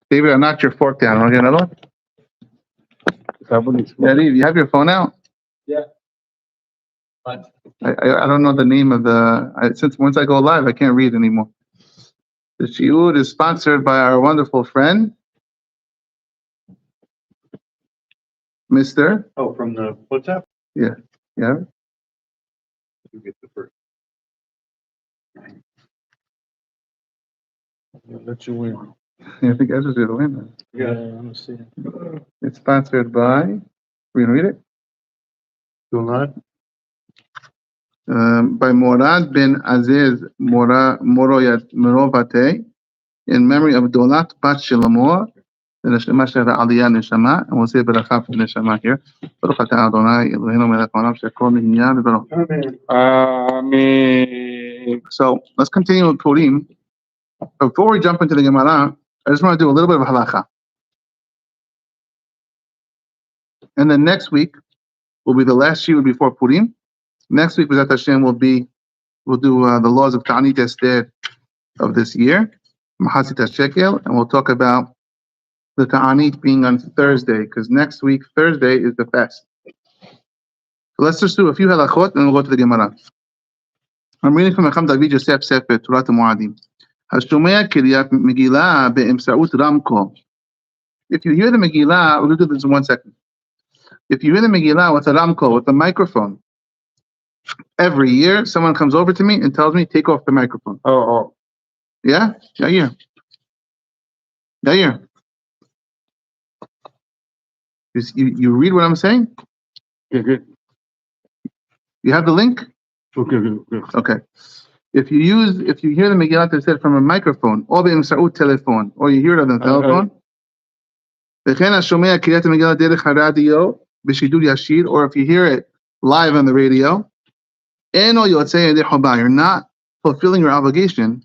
David, I knocked your fork down. Want to get another one? Yeah, you have your phone out? Yeah. I don't know the name of since once I go live, I can't read anymore. The shiur is sponsored by our wonderful friend, Mr. Oh, from the WhatsApp? Yeah. You get the first. I'll let you win. Yeah, I think Ezra's going to win. Yeah. I'm see. It's sponsored by, we can read it? Do not. By Morad bin Aziz Morovate, in memory of Dolat Bat Shilamor, the Neshama Sheva Aliyah Neshama, and we'll say Beracha for Neshama here. Baruch atah Adonai Eloheinu melech haolam shekol nehiyah v'baruch. Amen. So let's continue with Purim. Before we jump into the Gemara, I just want to do a little bit of halacha. And then next week will be the last shiur before Purim. Next week, B'ezrat Hashem, we'll do the laws of Ta'anit Esther of this year, Mahasit HaShekel, and we'll talk about the Ta'anit being on Thursday, because next week, Thursday, is the fast. So let's just do a few halachot, and we'll go to the Gemara. I'm reading from Acham David Yosef Sefer, Turat HaMoadim. Hashomea Kiryat Megillah be'emsa'ut Ramko. If you hear the Megillah, we'll do this in 1 second. If you hear the Megillah with a Ramko, with a microphone, every year someone comes over to me and tells me, take off the microphone. Oh. Yeah? Yair. You read what I'm saying? Yeah, good. You have the link? Okay. Okay. If you hear the Megillah that said from a microphone, or you hear it on the telephone, or if you hear it live on the radio, you're not fulfilling your obligation.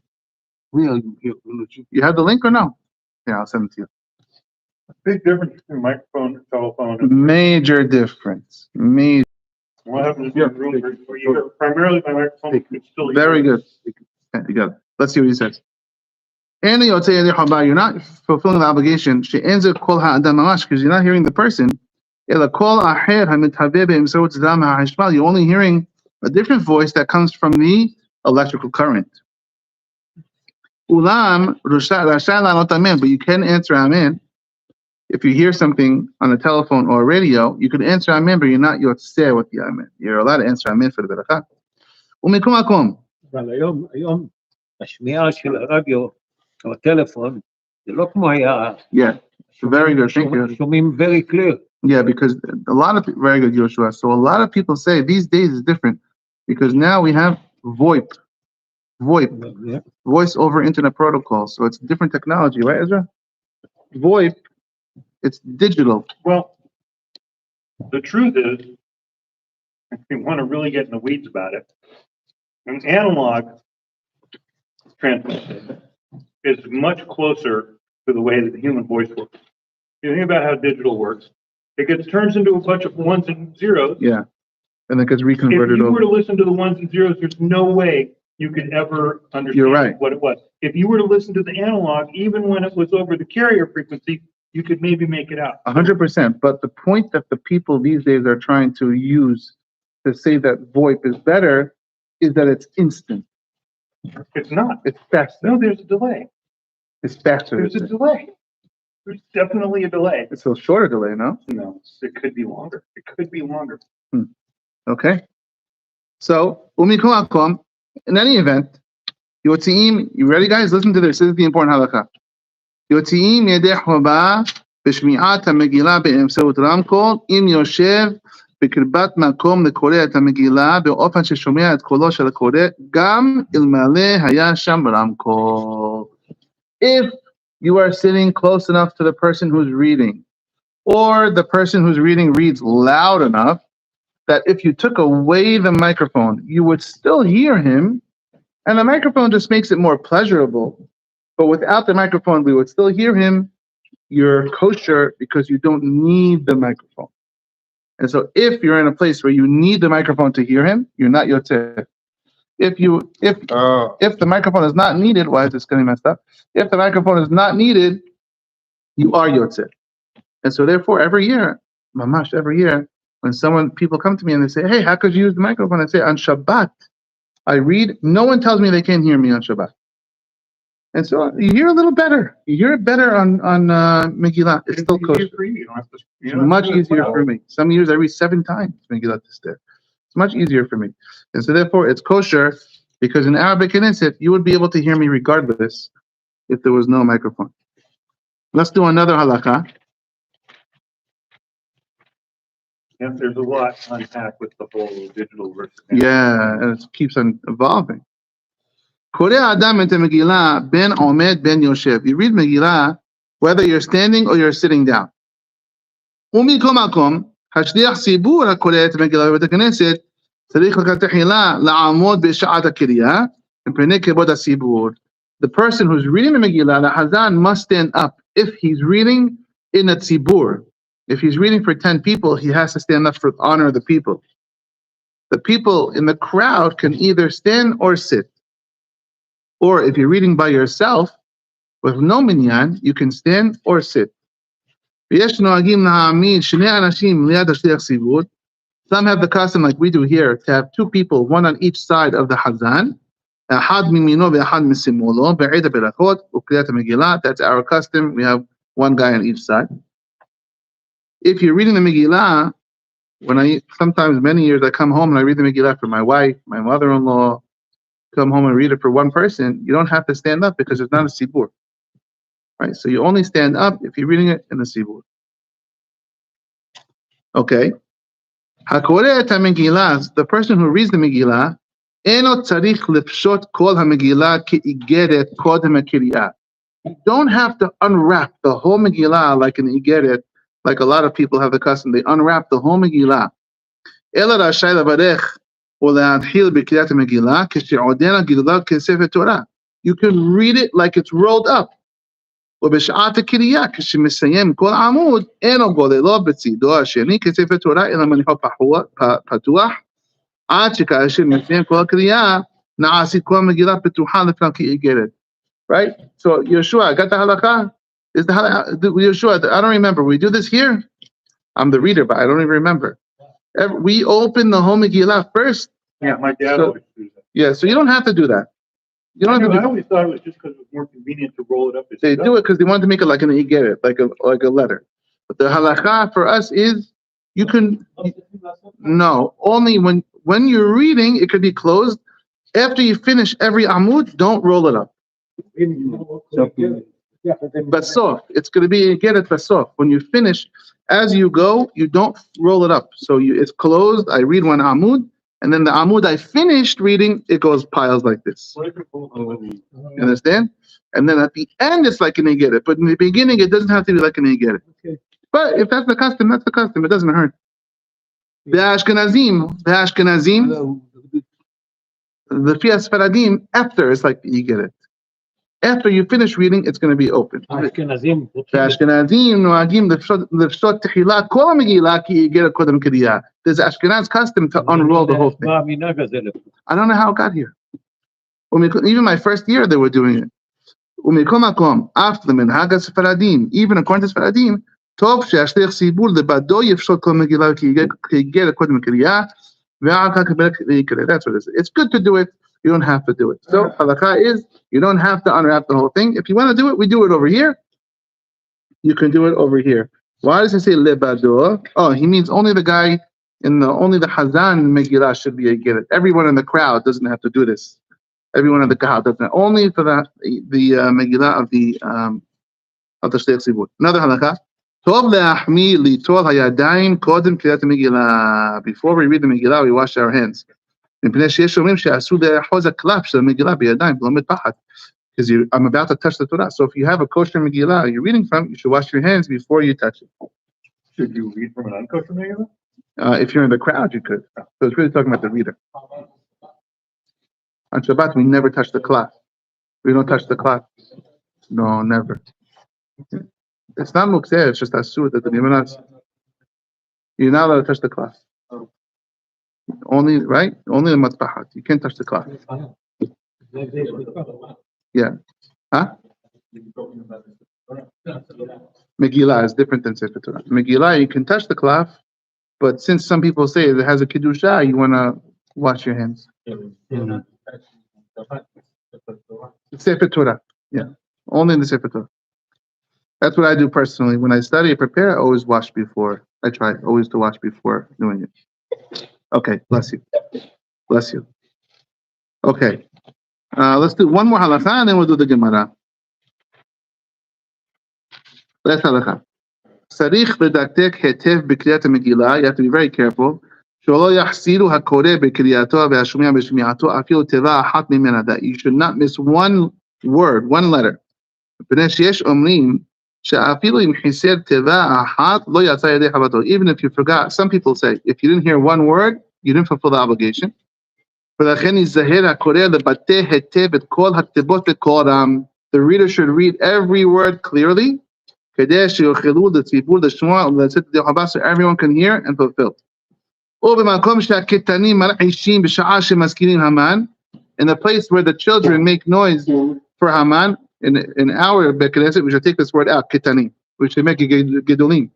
You have the link or no? Yeah, I'll send it to you. Big difference between microphone and telephone. Major difference. What happens in the room where you hear primarily by microphone? It's still Very good. Okay, together. Let's see what he says. You're not fulfilling the obligation because you're not hearing the person. You're only hearing a different voice that comes from the electrical current. But you can answer amen. If you hear something on the telephone or radio, you can answer amen, but you're not yotzeh with the amen. You're allowed to answer amen for the beracha. אבל היום השמיעה של הרדיו או הטלפון זה לא כמו היה. Yeah, very good. Thank you. שומעים very clear. Yeah, because a lot of very good, Yoshua. So a lot of people say these days is different because now we have VoIP, Yeah. voice over internet protocol. So it's different technology, right, Ezra? VoIP, it's digital. Well, the truth is, if you want to really get in the weeds about it, an analog transmission is much closer to the way that the human voice works. You think about how digital works. It turns into a bunch of ones and zeros. Yeah, and it gets If reconverted you over. were to listen to the ones and zeros, there's no way you could ever understand You're right. what it was. If you were to listen to the analog, even when it was over the carrier frequency, you could maybe make it out. 100%. But the point that the people these days are trying to use to say that VoIP is better is that it's instant. It's not. It's faster. No, there's a delay. It's faster. There's a delay. There's definitely a delay. It's a shorter delay, no? No, it could be longer. It could be longer. Okay. So, in any event, Yotzi'im, you ready guys? Listen to this. This is the important halakha. Yotzi'im yedeh haba b'shmi'at ha-megillah be'emseut ramkol im yoshev בקרבת מקום לקורא את המגילה באופן ששומע את קולו של הקורא גם אלמלא היה שם רמקול. If you are sitting close enough to the person who's reading, or the person who's reading reads loud enough that if you took away the microphone, you would still hear him, and the microphone just makes it more pleasurable. But without the microphone, we would still hear him. You're kosher because you don't need the microphone. And so if you're in a place where you need the microphone to hear him, you're not yotzeh. If the microphone is not needed, why is this getting messed up? If the microphone is not needed, you are Yotze. And so therefore, every year, mamash, every year, when people come to me and they say, hey, how could you use the microphone? I say, on Shabbat, I read, no one tells me they can't hear me on Shabbat. And so you hear a little better. You hear it better on Megillah. It's still kosher. It's much easier for me. Some years I read 7 times Megillah Esther. It's much easier for me. And so therefore it's kosher because in Arabic Knesset, you would be able to hear me regardless if there was no microphone. Let's do another halakha. Yeah, there's a lot to unpack with the whole digital versus. Yeah, and it keeps on evolving. Koreh Adam et Megillah ben Omed ben Yoshev. You read Megillah whether you're standing or you're sitting down. ומכל מקום, השליח ציבור הקורא את המגילה בבית הכנסת צריך לכתחילה לעמוד בשעת הקריאה מפני כבוד הציבור. The person who's reading the Megillah, the Hazan, must stand up. If he's reading in a tzibur, if he's reading for 10 people, he has to stand up for honor of the people. The people in the crowd can either stand or sit. Or if you're reading by yourself, with no minyan, you can stand or sit. Some have the custom, like we do here, to have 2 people, one on each side of the Hazan. That's our custom. We have one guy on each side. If you're reading the Megillah, sometimes many years I come home and I read the Megillah for my wife, my mother-in-law, come home and read it for one person, you don't have to stand up because it's not a sibur. Right? So you only stand up if you're reading it in the sibur. Okay. Hakoreh et HaMegillah, the person who reads the Megillah, eno tzarich lifshot kol HaMegillah ki'igeret kodem HaKiriyah. You don't have to unwrap the whole Megillah like an igeret, like a lot of people have the custom. They unwrap the whole Megillah. Ela rashay lavarech u'le'anhil b'kriyat HaMegillah kishe'odena gillah k'sefer Torah. You can read it like it's rolled up. ובשעת הקריאה, כשמסיים כל עמוד, אינו גוללו בצידו השני כספר תורה, אלא מניחו פתוח, עד שכאשר מסיים כל הקריאה, נעשית כל מגילה פתוחה לפני כאיגרת. Right? So, Yeshua, got the halakha? Yeshua, I don't remember. We do this here? I'm the reader, but I don't even remember. We open the whole Megillah first. Yeah, my dad always do that. Yeah, so you don't have to do that. You don't have to I always thought it was just because it was more convenient to roll it up. They do it because they want to make it like an igeret, like a letter. But the halakha for us is you can only when you're reading it could be closed. After you finish every amud, don't roll it up. Basof, it's going to be igeret basof. When you finish, as you go, you don't roll it up. So it's closed. I read one amud. And then the amud I finished reading, it goes piles like this. You understand? And then at the end, it's like an igeret. But in the beginning, it doesn't have to be like an igeret. Okay. But if that's the custom, that's the custom. It doesn't hurt. The Ashkenazim, the Fias Faradim, after it's like the igeret. After you finish reading, it's going to be open. Ashkenazim noagim lefshot tehila kol megillah ki igeret kodem kriyah. There's Ashkenaz custom to unroll the whole thing. I don't know how it got here. Even my first year, they were doing it. Even according to Sfaradim, טוב שהשליח ציבור לבדו יפשוט כל מגילה כי יגיע קודם קריאה ואחר כך יקרא. That's what it is. It's good to do it. You don't have to do it. So halakha is you don't have to unwrap the whole thing. If you want to do it, we do it over here. You can do it over here. Why does it say lebado? Oh, he means only the guy only the Hazan Megillah should be a get. Everyone in the crowd doesn't have to do this. Everyone in the Kahal doesn't. Only for the Megillah of the Shliach Tzibur. Another halakha. Tov le'achmi litol hayadayim kodem kriyat Megillah. Before we read the Megillah, we wash our hands. Because I'm about to touch the Torah. So if you have a kosher Megillah you're reading from, you should wash your hands before you touch it. Should you read from an unkosher Megillah? If you're in the crowd, you could. So it's really talking about the reader. On Shabbat, we never touch the cloth. We don't touch the cloth. No, never. It's not mukseh, it's just asur that the nimanas. You're not allowed to touch the cloth. Only, right? Only the matbahat. You can't touch the cloth. Yeah. Huh? Megillah is different than Sefer Torah. Megillah, you can touch the cloth, but since some people say it has a Kedusha, you want to wash your hands. Sefer Torah, yeah. Only in the Sefer Torah. That's what I do personally. When I study and prepare, I always wash before. I try always to wash before doing it. Okay, bless you. Bless you. Okay. Let's do one more halakha and then we'll do the Gemara. Last halakha. Sarich ledaktek hetev b'kriyat Megillah. You have to be very careful. Shelo yachsiru hakoreh b'kriyato v'hashmiya b'shmiyato afilu teva achat mimena. That you should not miss one word, one letter. B'nei sheyesh omrim she'afilu im hiser teva achat lo yatsa yedei chavato. Even if you forgot, some people say, if you didn't hear one word, you didn't fulfill the obligation. The reader should read every word clearly, so everyone can hear and fulfill. In the place where the children make noise for Haman, in our Bet Knesset, we should take this word out, kitanim. We should make it gedolim.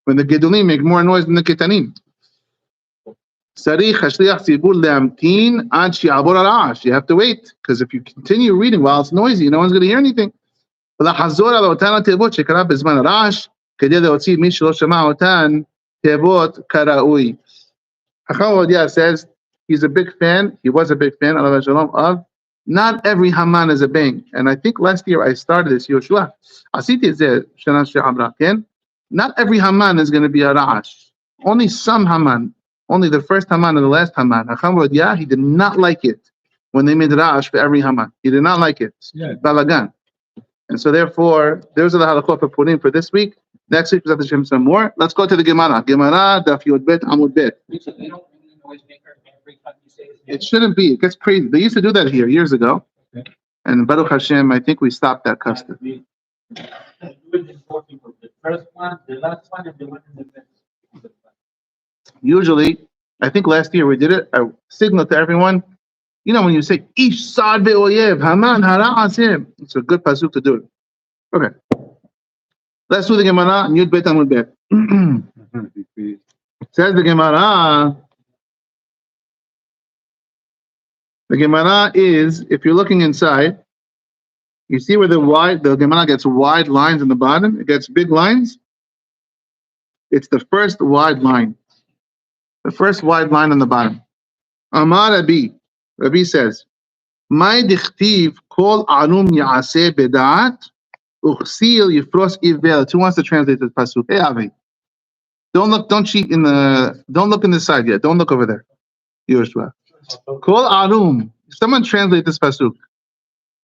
When the gedolim make more noise than the kitanim. You have to wait, because if you continue reading while it's noisy, no one's going to hear anything. Chacham says he's a big fan, he was a big fan of not every Haman is a bang. And I think last year I started this, Yoshua. Not every Haman is going to be a Ra'ash. Only some Haman. Only the first Haman and the last Haman. He did not like it when they made Ra'ash for every Haman. He did not like it. Yeah. Balagan. And so therefore, there's a halakha for purim for this week. Next week, we'll have some more. Let's go to the Gemara. Gemara, Daf Yod Bet, Amud Bet. It shouldn't be. It gets crazy. They used to do that here years ago. Okay. And Baruch Hashem, I think we stopped that custom. The first one, the last one, and the one in the middle. Usually, I think last year we did it. I signaled to everyone. You know when you say Ish Sad Be'oyev Haman Hara'asim, it's a good pasuk to do it. Okay, let's do the Gemara. Yud Bet Amud Bet. Says the Gemara. The Gemara is, if you're looking inside, you see where the Gemara gets wide lines in the bottom. It gets big lines. It's the first wide line. The first wide line on the bottom. Amar Rabbi. Rabbi says, "My dichtiv kol anum yaaseh bedat uchsil yifros ivel." Who wants to translate this pasuk? Hey Avi, don't cheat don't look in the side yet. Don't look over there. Yoshua. Kol anum. Someone translate this pasuk.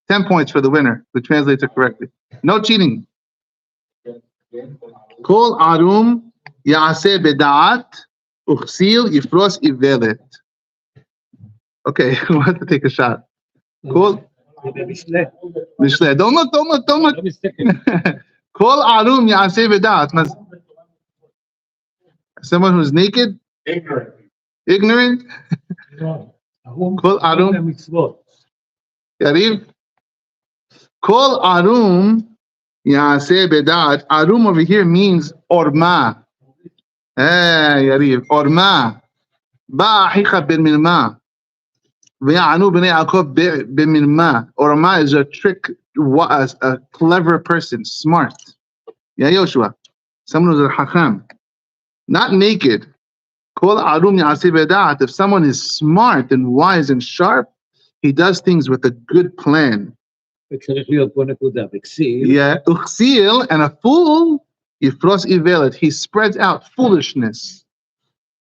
10 points for the winner who translates it correctly. No cheating. Kol anum yaaseh bedat. Uchsil yifros ivelet. Okay, who wants to take a shot? Cool. Mishle. Don't look. Kol arum ya'aseh v'dat. Someone who's naked? Ignorant? Kol arum. Yariv? Kol arum ya'aseh v'dat. Arum over here means orma. Hey, Yariv. Orma. Ba'ahicha ben milma. Orma is a trick, a clever person, smart. Yeah, Yoshua. Someone who's a hacham. Not naked. If someone is smart and wise and sharp, he does things with a good plan. Yeah, uchsil, and a fool, yifros ivelet, he spreads out foolishness.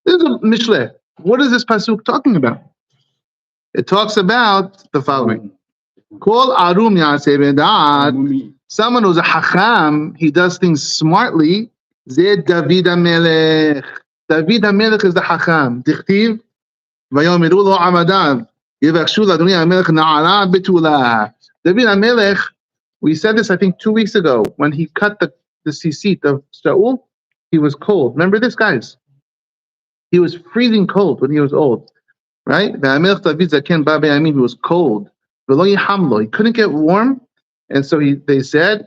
This is a Mishle. What is this pasuk talking about? It talks about the following. Kol arum ya'aseh bedat. Someone who's a hacham, he does things smartly. Zeh David HaMelech. David HaMelech is the hacham. Dichtiv. Vayomiru lo amadav. Yivachshu l'Adonai HaMelech na'ara betula. David HaMelech, we said this I think 2 weeks ago, when he cut the sisit of Shaul, he was cold. Remember this, guys? He was freezing cold when he was old. Right? He was cold. He couldn't get warm. And so they said,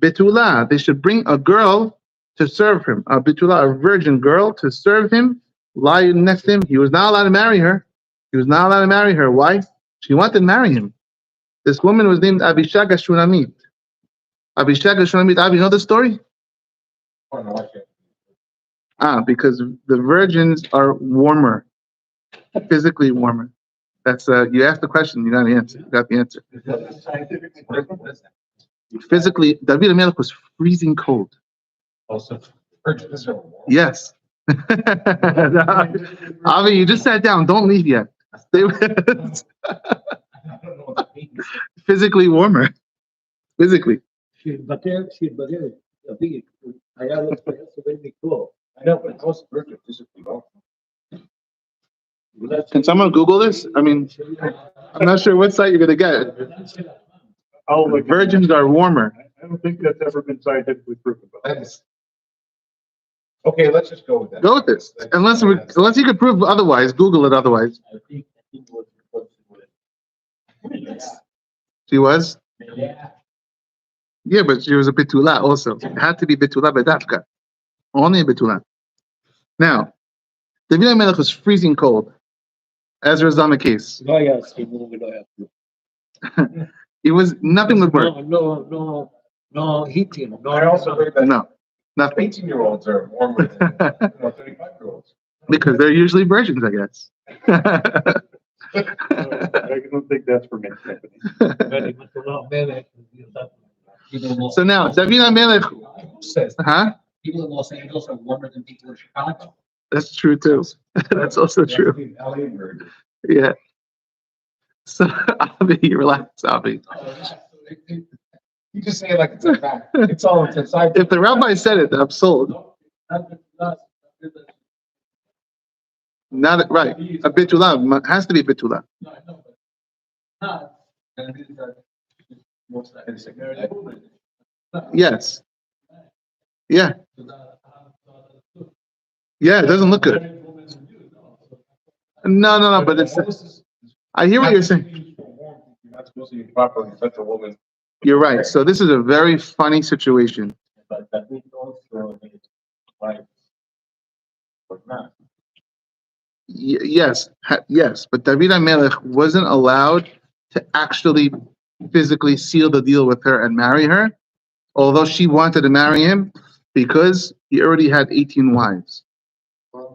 Betula, they should bring a girl to serve him. A betula, a virgin girl to serve him, lie next to him. He was not allowed to marry her. Why? She wanted to marry him. This woman was named Abishaga Shunamit. Abi, you know the story? Because the virgins are warmer, physically warmer. That's you asked the question, you got the answer. Physically, David HaMelech was freezing cold. Yes. Avi, you just sat down. Don't leave yet. Stay with physically warmer. Physically. שיתבגר, דוד, היה סובל מקור. Can someone Google this? I mean, I'm not sure what site you're going to get. Virgins are warmer. I don't think that's ever been scientifically proven. Okay, let's just go with that. Go with this. Unless you could prove otherwise, Google it otherwise. She was? Yeah, but she was a betula also. It had to be betula bedafka. Only a betula. Now, David HaMelech was freezing cold. Ezra's on the case. It was nothing would work. No heating. I also heard that No, nothing. 18-year-olds are warmer than 35-year-olds. Because they're usually virgins, I guess. I don't think that's for me. So now, David HaMelech, Says People in Los Angeles are warmer than people in Chicago. That's true too. That's also true. Yeah. So, Avi, relax, Avi. You just say it like it's a fact. It's all inside. If the rabbi said it, I'm sold. Not right. A betula has to be betula. Yes. Yeah. Yeah, it doesn't look good. No, but it's. I hear what you're saying. You're not supposed to be properly such a woman. You're right. So this is a very funny situation. Yes, but David HaMelech wasn't allowed to actually physically seal the deal with her and marry her, although she wanted to marry him because he already had 18 wives. Huh?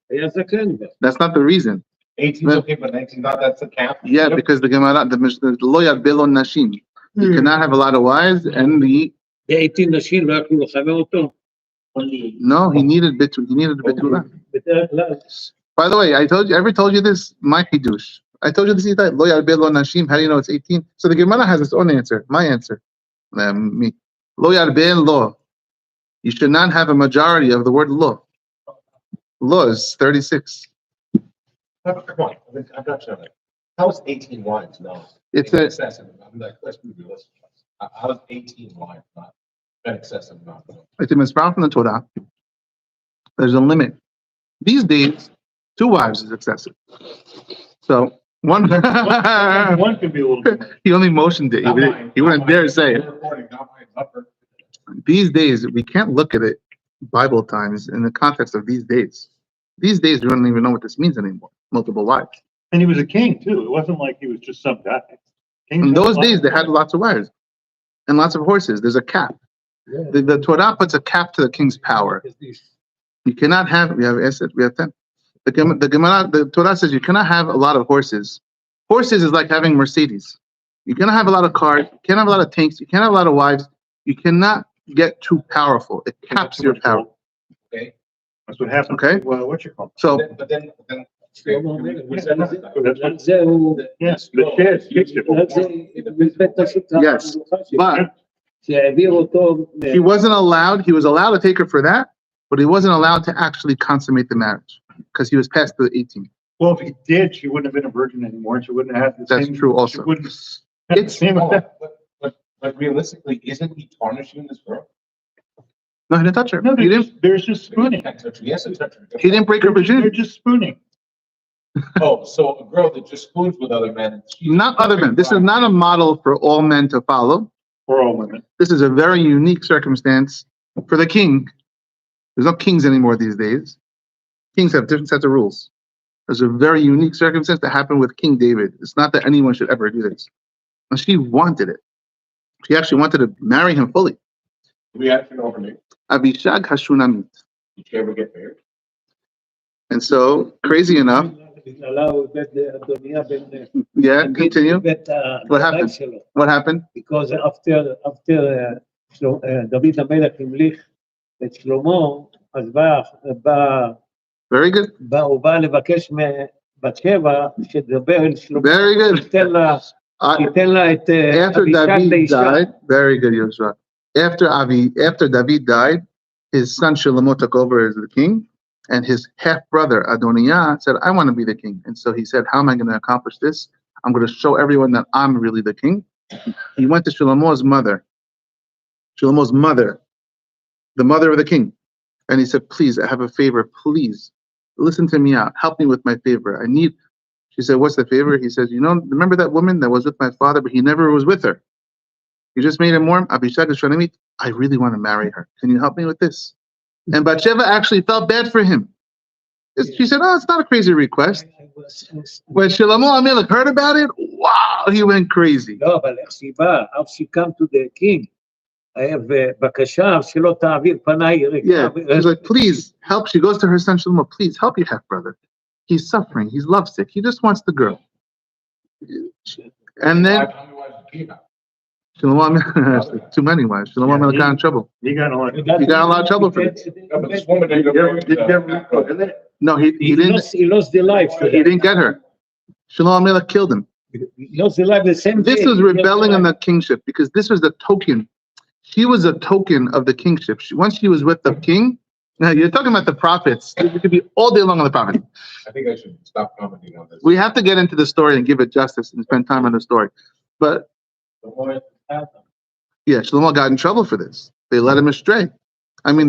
That's not the reason. 18 is okay, but 19 not. That's the cap. Yeah, because the gemara, the lo yarbelo nashim. You cannot have a lot of wives, and the 18 נשים לא יכלו לחבר אותו. no, he needed betula. By the way, I ever told you this? My hidush. I told you this. Lo yarbelo nashim. How do you know it's 18? So the gemara has its own answer. My answer. Me. Lo yarbel lo. You should not have a majority of the word lo. Lo is 36. Come on, I got you on it. How is 18 wives? No. It's excessive. I'm like, let's be realistic. How is 18 wives not an excessive amount? It's a mitzvah from the Torah. There's a limit. These days, 2 wives is excessive. So one One could be a little bit. he only motioned it. He wouldn't dare say it. These days, we can't look at it Bible times in the context of these days. These days, we don't even know what this means anymore. Multiple wives. And he was a king too. It wasn't like he was just some guy. Kings In had those lots days, of they had lots of wives and lots of horses. There's a cap. The Torah puts a cap to the king's power. You cannot have. We have 10. The Torah says you cannot have a lot of horses. Horses is like having Mercedes. You cannot have a lot of cars. You can't have a lot of tanks. You can't have a lot of wives. You cannot get too powerful. It caps your power. Okay. That's what happened. Okay. Well, what you call? So But then Yes, the shares fixed it. yes, but he wasn't allowed. He was allowed to take her for that, but he wasn't allowed to actually consummate the marriage because he was past the 18. Well, if he did, she wouldn't have been a virgin anymore. She wouldn't have had the That's same. true also. She wouldn't have the It's- same effect. But realistically, isn't he tarnishing this girl? No, he didn't touch her. No, He didn't. there's just spooning. Yes, it's touch her. He didn't break her They're virginity. just spooning. Oh, so a girl that just fools with other men. Not other men. This is not a model for all men to follow. For all women. This is a very unique circumstance for the king. There's no kings anymore these days. Kings have different sets of rules. There's a very unique circumstance that happened with King David. It's not that anyone should ever do this. And she wanted it. She actually wanted to marry him fully. We actually know her name. Abishag Hashunamit. Did she ever get married? And so, crazy enough, בגללה הוא איבד אדוניה בן... yeah, continue. איבד What הבן happened? שלו. What happened? Because after דוד המלך המליך את שלמה, אז Very good. הוא בא לבקש מבת שבע שתדבר אל שלמה. Very good. תיתן לה את After אבישג David לאישה. died, very good, Yoshua. After David died, his son Shlomo took over as the king, and his half brother Adoniah said, "I want to be the king." And so he said, "How am I going to accomplish this? I'm going to show everyone that I'm really the king." He went to Shlomo's mother, the mother of the king, and he said, "Please, I have a favor. Please, listen to me out. Help me with my favor. I need." She said, "What's the favor?" He says, remember that woman that was with my father, but he never was with her? You just made him warm. Abishag Hashunamit. I really want to marry her. Can you help me with this?" And Bathsheba actually felt bad for him. She said, "Oh, it's not a crazy request." When Shlomo HaMelech heard about it, wow, he went crazy. לא, אבל איך שהיא באה, how she come to the king, בבקשה שלא תעביר פניי ריקה. Yeah, she's like, "Please help." She goes to her son Shlomo, "Please help your half brother. He's suffering. He's lovesick. He just wants the girl." And then How many wives did he have? Shlomo HaMelech, too many wives. Shlomo HaMelech got in trouble. You got a lot. He got in a lot of trouble for this. No, but this woman didn't get married. No, he didn't. He lost the life. He didn't get her. Shlomo HaMelech killed him. He lost the life the same day. This was rebelling on the kingship because this was the token. She was a token of the kingship. Once she was with the king. Now you're talking about the prophets. We could be all day long on the prophets. I think I should stop commenting on this. We have to get into the story and give it justice and spend time on the story. But yeah, Shlomo got in trouble for this. They led him astray. I mean,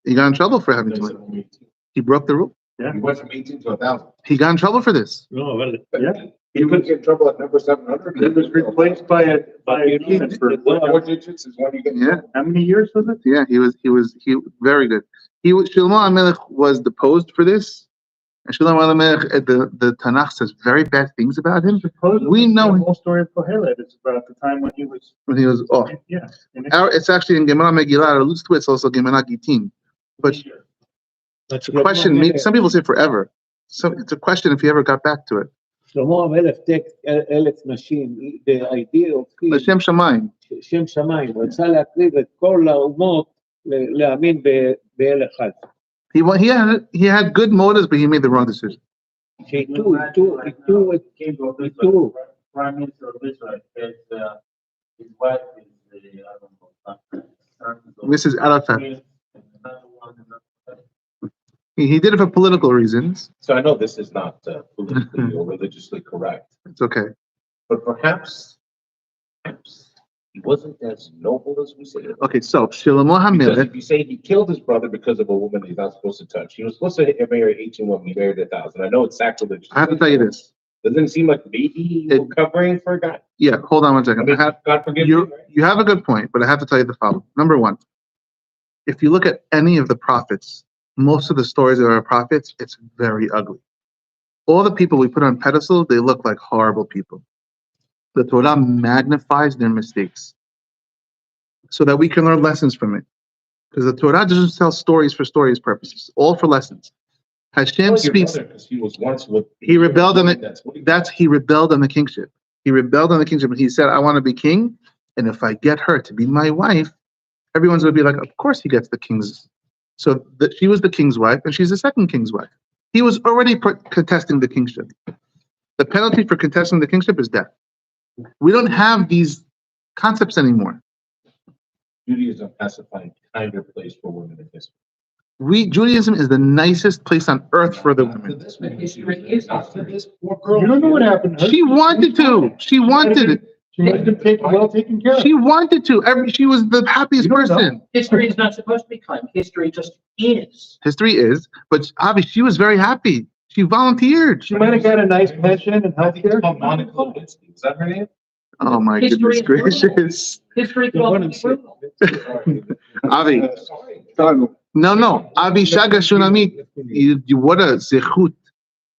he got in trouble for having too much. He broke the rule. Yeah. He went from 18 to 1,000. He got in trouble for this. No, well, Yeah. He would get in trouble at number 700. It was replaced by a demon for Four digits is when you get in Yeah. trouble. how many years was it? Yeah, he was very good. Shlomo HaMelech was deposed for this. And Shlomo HaMelech, the Tanakh says very bad things about him. We know the whole story of Kohelet. It's about the time when he was. when he was off. Yeah. And It's actually in Gemara Megillah, it alludes to it, it's also Gemara Gittin. But the question, some people say forever. So it's a question if he ever got back to it. שלמה המלך תק 1,000 נשים, the idea of king, L'shem Shamayim. שם שמיים, הוא רצה להקריב את כל האומות להאמין באל אחד. He had good motives, but he made the wrong decision. שהטעו Prime Minister of Israel says his wife is Mrs. Arafat. He did it for political reasons. So I know this is not politically or religiously correct, It's okay. but perhaps he wasn't as noble as we say. Okay, so Shlomo Because HaMelech, if you say he killed his brother because of a woman he's not supposed to touch, he was supposed to marry 18 women, he married 1,000. I know it's sacrilege. I have to tell you this. Doesn't it seem like maybe It- covering for a guy? Yeah, hold on one I second. mean, God forgive you, right? You have a good point, but I have to tell you the following. Number one, if you look at any of the prophets, most of the stories of our prophets, it's very ugly. All the people we put on pedestal, they look like horrible people. The Torah magnifies their mistakes so that we can learn lessons from it. Because the Torah doesn't tell stories for stories purposes, all for lessons. Hashem speaks. Because he was once with. He rebelled on it. That's what he. He rebelled on the kingship. He rebelled on the kingship, and he said, "I want to be king, and if I get her to be my wife, everyone's going to be like, of course he gets the king's." So she was the king's wife, and she's the second king's wife. He was already contesting the kingship. The penalty for contesting the kingship is death. We don't have these concepts anymore. Judaism has to find kinder place for women in history. Judaism is the nicest place on earth for the After women. this, history is after this poor girl. You don't know what happened. She wanted to. She wanted it. She might have been well taken care of. She wanted to. She was the happiest You don't know. person. History is not supposed to be kind. History just is. History is, but obviously she was very happy. She volunteered. She might have got a nice pension and I think it's healthcare. called Monica Lewinsky. Was that her name? Oh my goodness gracious. History They're calls gonna it say- brutal. Avi. Sorry. No. Avi Shaga Shunamit. You what a zechut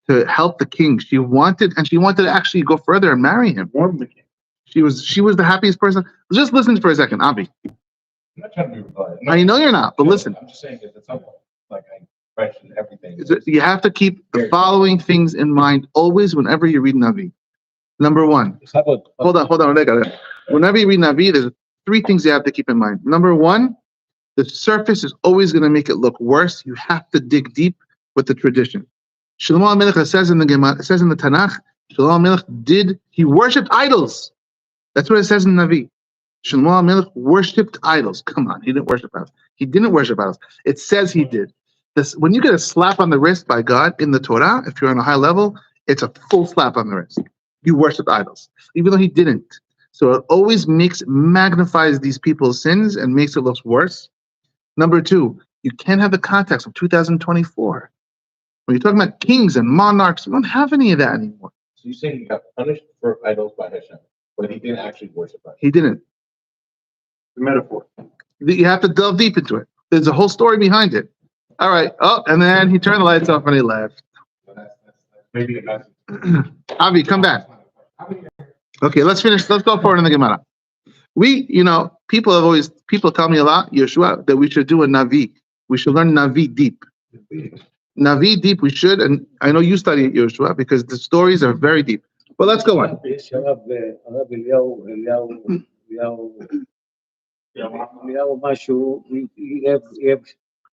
to help the king. She wanted to actually go further and marry him. Warm the king. She was the happiest person. Just listen for a second, Avi. I'm not trying to be reply. I know you're not, but listen. I'm just saying that it's almost like I question everything. You have to keep the following things in mind always whenever you read Navi. Number one, How about- hold on, I got it. Whenever you read Navi, there's three things you have to keep in mind. Number one, the surface is always going to make it look worse. You have to dig deep with the tradition. Shlomo HaMelech says in the Gemara, it says in the Tanakh, Shlomo HaMelech he worshipped idols. That's what it says in Navi. Shlomo HaMelech worshipped idols. Come on, he didn't worship idols. He didn't worship idols. It says he did. When you get a slap on the wrist by God in the Torah, if you're on a high level, it's a full slap on the wrist. You worship idols, even though he didn't. So it always magnifies these people's sins and makes it look worse. Number two, you can't have the context of 2024. When you're talking about kings and monarchs, we don't have any of that anymore. So you're saying he got punished for idols by Hashem, but he didn't actually worship idols. He didn't. The metaphor. You have to delve deep into it. There's a whole story behind it. All right. Oh, and then he turned the lights off and he left. So that's maybe a message. Avi, come back. Okay, let's finish. Let's go forward in the Gemara. People tell me a lot, Yeshua, that we should do a Navi. We should learn Navi deep. Navi deep we should, and I know you study it, Yeshua, because the stories are very deep. But let's go on. יש הרב אליהו משהו,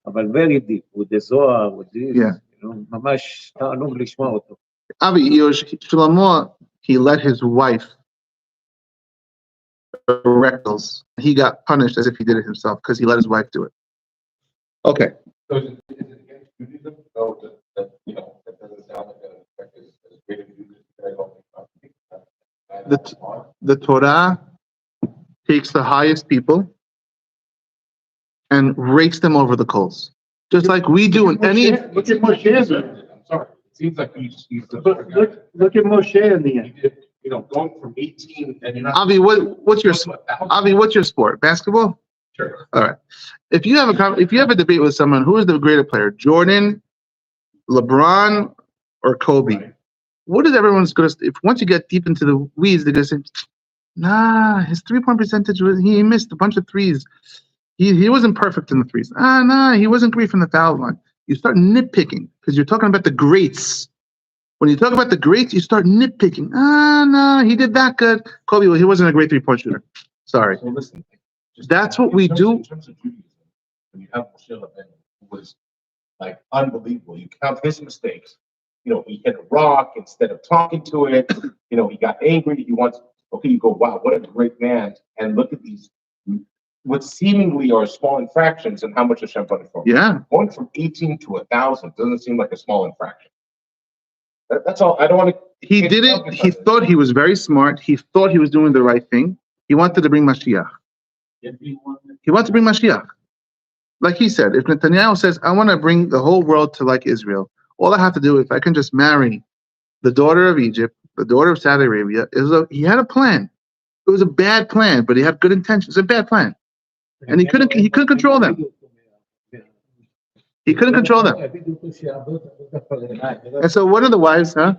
אבל very deep, with the Zohar, with this, Yeah. ממש תענוג לשמוע אותו. Avi, Shlomo, he let his wife rectals. He got punished as if he did it himself because he let his wife do it. Okay. So is it against Judaism? No, that doesn't sound like as great as Judaism. The Torah takes the highest people and rakes them over the coals. Just like we do in any... Look at Moshe. I'm sorry. It seems like he's Look at Moshe in the end. going from 18 and you're not. Avi, what's your sport? Basketball? Sure. All right. If you have a debate with someone, who is the greater player, Jordan, LeBron, or Kobe? Right. What is everyone's going to? If once you get deep into the weeds, they're going to say, "Nah, his 3-point percentage he missed a bunch of threes. He wasn't perfect in the threes. Nah, he wasn't great from the foul line." You start nitpicking because you're talking about the greats. When you talk about the greats, you start nitpicking. No, he did that good. Kobe, well, he wasn't a great 3-point shooter. Sorry. So listen, That's what we do. In terms of Judaism, when you have Moshe Rabbeinu, who was like unbelievable, you count his mistakes. He hit a rock instead of talking to it. He got angry. You go, wow, what a great man. And look at these, what seemingly are small infractions and how much Hashem punished for. Yeah. Going from 18 to 1,000 doesn't seem like a small infraction. That's all. I don't want to. He did it. He thought he was very smart. He thought he was doing the right thing. He wanted to bring Mashiach. He wanted to bring Mashiach. Like he said, if Netanyahu says, I want to bring the whole world to like Israel, all I have to do, if I can just marry the daughter of Egypt, the daughter of Saudi Arabia, he had a plan. It was a bad plan, but he had good intentions. It's a bad plan. And he couldn't control them. He couldn't control them. And so one of the wives, Shlomo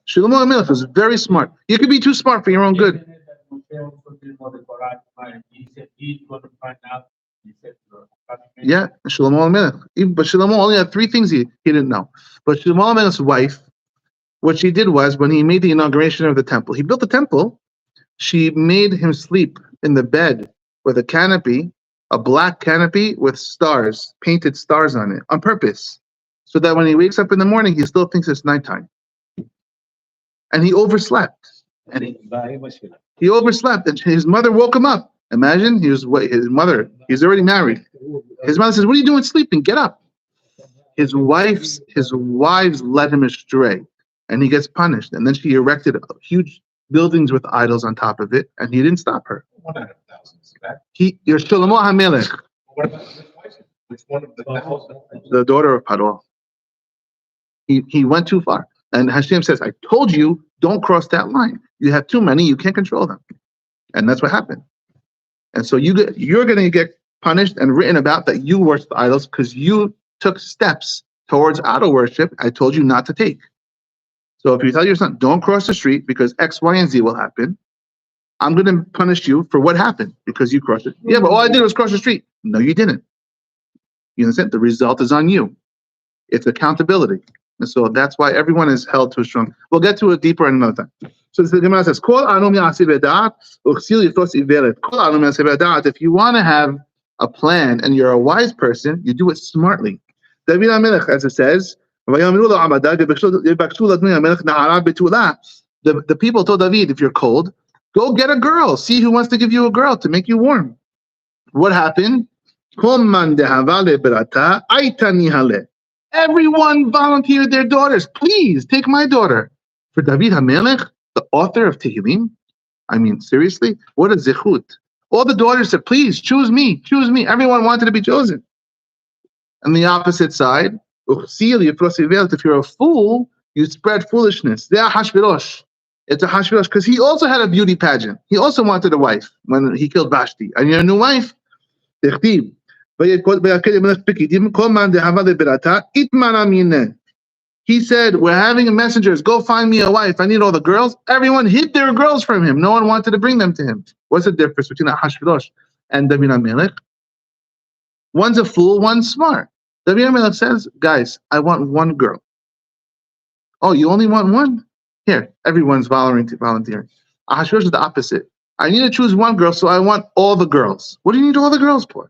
HaMelech was very smart. You could be too smart for your own good. Yeah, Shlomo HaMelech. But Shlomo only had 3 things he didn't know. But Shlomo HaMelech's wife, what she did was, when he made the inauguration of the temple, he built the temple, she made him sleep in the bed with a canopy, a black canopy with stars, painted stars on it, on purpose, so that when he wakes up in the morning, he still thinks it's nighttime. And he overslept. And he overslept, and his mother woke him up. Imagine, he's already married. His mother says, "What are you doing sleeping? Get up." His wives led him astray, and he gets punished. And then she erected huge buildings with idols on top of it, and he didn't stop her. 1 out of 1,000. You're Shlomo HaMelech. What about his wife? Which one of the thousand? The daughter of Paro. He went too far. And Hashem says, I told you, don't cross that line. You have too many, you can't control them. And that's what happened. And so you're going to get punished and written about that you worship idols because you took steps towards idol worship I told you not to take. So if you tell your son, don't cross the street because X, Y, and Z will happen, I'm going to punish you for what happened because you crossed it. Yeah, but all I did was cross the street. No, you didn't. You understand? The result is on you. It's accountability. And so that's why everyone is held to a strong. We'll get to it deeper in another time. So the Gemara says, Kol anum ya'aseh b'da'at, u'chsil yifos iveret. Kol anum ya'aseh b'da'at. If you want to have a plan and you're a wise person, you do it smartly. David HaMelech, as it says, the people told David, if you're cold, go get a girl. See who wants to give you a girl to make you warm. What happened? Everyone volunteered their daughters. Please take my daughter. For David HaMelech, the author of Tehillim, I mean, seriously, what a zichut. All the daughters said, please choose me, choose me. Everyone wanted to be chosen. And the opposite side, if you're a fool, you spread foolishness. It's a Hashverosh because he also had a beauty pageant. He also wanted a wife when he killed Vashti. And your new wife, he said, we're having messengers, go find me a wife. I need all the girls. Everyone hid their girls from him. No one wanted to bring them to him. What's the difference between Ahashverosh and David HaMelech? One's a fool, one's smart. David HaMelech says, guys, I want one girl. Oh, you only want one? Here, everyone's volunteering. Ahashverosh is the opposite. I need to choose one girl, so I want all the girls. What do you need all the girls for?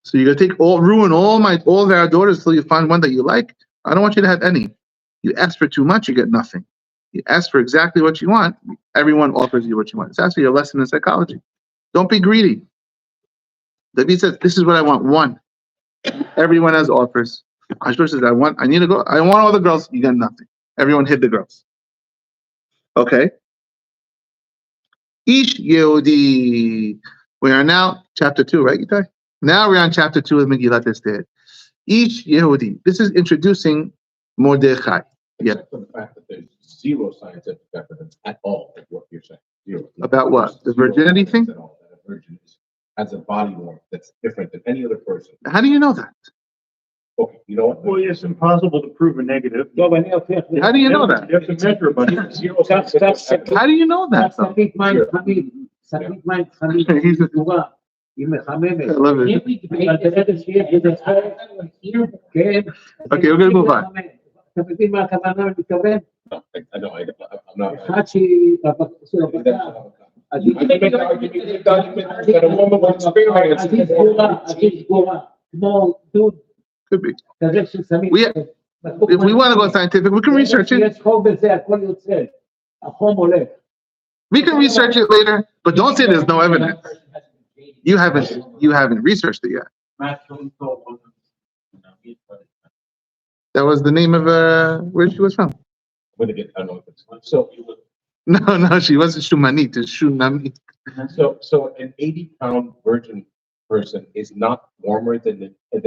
So you're gonna ruin all their daughters until you find one that you like? I don't want you to have any. You ask for too much, you get nothing. You ask for exactly what you want, everyone offers you what you want. It's actually a lesson in psychology. Don't be greedy. David says, this is what I want, one. Everyone has offers. Ahashverosh says, I want all the girls, you get nothing. Everyone hid the girls. Okay. Ish Yehudi. We are now chapter 2, right, Yitai? Now we're on chapter 2 of Megillat Esther. Ish Yehudi. This is introducing Mordechai. Yeah. Except for the fact that there's zero scientific evidence at all of what you're saying. Zero. About what? The virginity thing? At all, that a virgin has a body warmth that's different than any other person. How do you know that? Okay, you know what? Well, it's impossible to prove a negative. How do you know that? You have to measure a bunch of Zero scientific evidence. How do you know that? though? I love it. Okay, we're gonna move on. אתה מבין מה הכוונה אני מתכוון? I know, I'm not. אחד שהיא בבקשה, אז היא סגורה, כמו דוד, Could be. כזה ששמים. If we want to go scientific, we can research it. יש חום בזה, הכל יוצא, החום עולה. We can research it later, but don't say there's no evidence. You haven't researched it yet. That was the name of where she was from. I don't know if it's so. No, she wasn't Shumanit, it's Shunamit. So an 80-pound virgin person is not warmer than a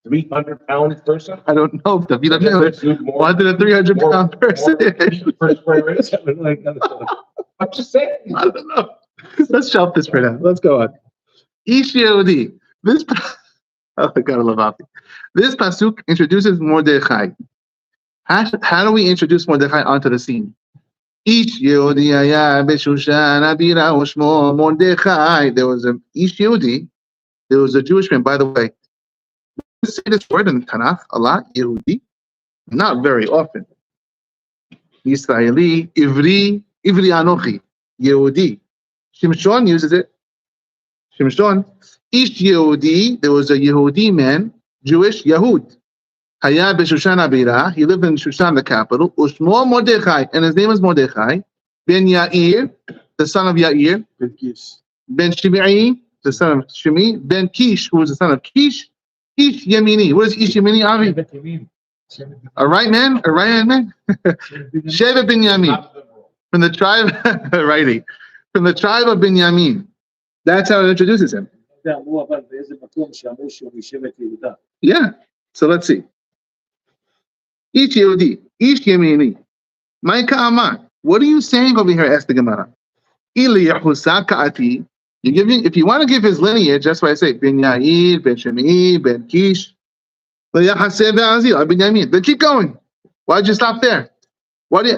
300-pound person. I don't know if David HaMelech wanted a 300-pound person. Per square inch. I'm just saying. I don't know. Let's shelf this for now. Let's go on. Ish Yehudi. Oh my God, I love Afi. This pasuk introduces Mordechai. How do we introduce Mordechai onto the scene? Ish Yehudi haya b'Shushan abira u'shmo Mordechai. There was a Ish Yehudi. There was a Jewish man. By the way, we say this word in Tanakh a lot. Yehudi, not very often. Yisraeli, Ivri Anochi, Yehudi. Shimshon uses it. Shimshon. Ish Yehudi, there was a Yehudi man, Jewish, Yehud. Haya b'Shushan abira, he lived in Shushan, the capital. Ushmo Mordechai, and his name is Mordechai. Ben Yair, the son of Yair. Ben Shimei, the son of Shimei. Ben Kish, who was the son of Kish. Ish Yemini. What is Ish Yemini, Avi? A right man? A right hand man? Sheva Ben Yamin. From the tribe, righty. From the tribe of Binyamin. That's how it introduces him. זה אמרו, אבל באיזה מקום שאמרו שהוא משבט יהודה. Yeah. So let's see. Ish Yehudi, Ish Yemini. Maika Amar. What are you saying over here? Asked the Gemara. Ili Yahusa Ka'ati. You're giving, if you want to give his lineage, that's why I say Ben Yair, Ben Shemi, Ben Kish. Then keep going. Why'd you stop there?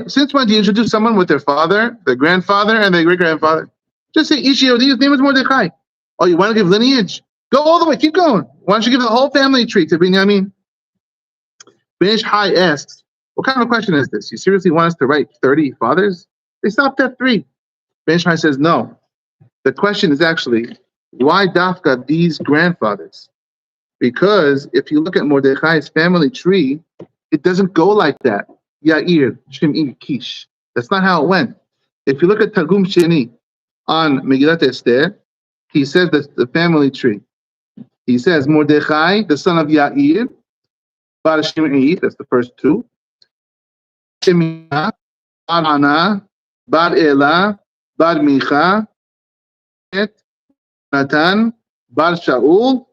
Since when do you introduce someone with their father, their grandfather, and their great-grandfather? Just say Ish Yehudi, his name is Mordechai. Oh, you want to give lineage? Go all the way, keep going. Why don't you give the whole family tree to Binyamin? Ben Ish Hai asks, what kind of a question is this? You seriously want us to write 30 fathers? They stopped at 3. Ben Ish Hai says, no. The question is actually, why Dafka these grandfathers? Because if you look at Mordechai's family tree, it doesn't go like that. Yair, Shim'i, Kish. That's not how it went. If you look at Targum Sheni on Megillat Esther, he says that the family tree. He says Mordechai, the son of Yair, Bar Shim'i, that's the first 2. Shimei, Bar Ana, Bar Ela, Bar Micha, Natan, Bar Shaul,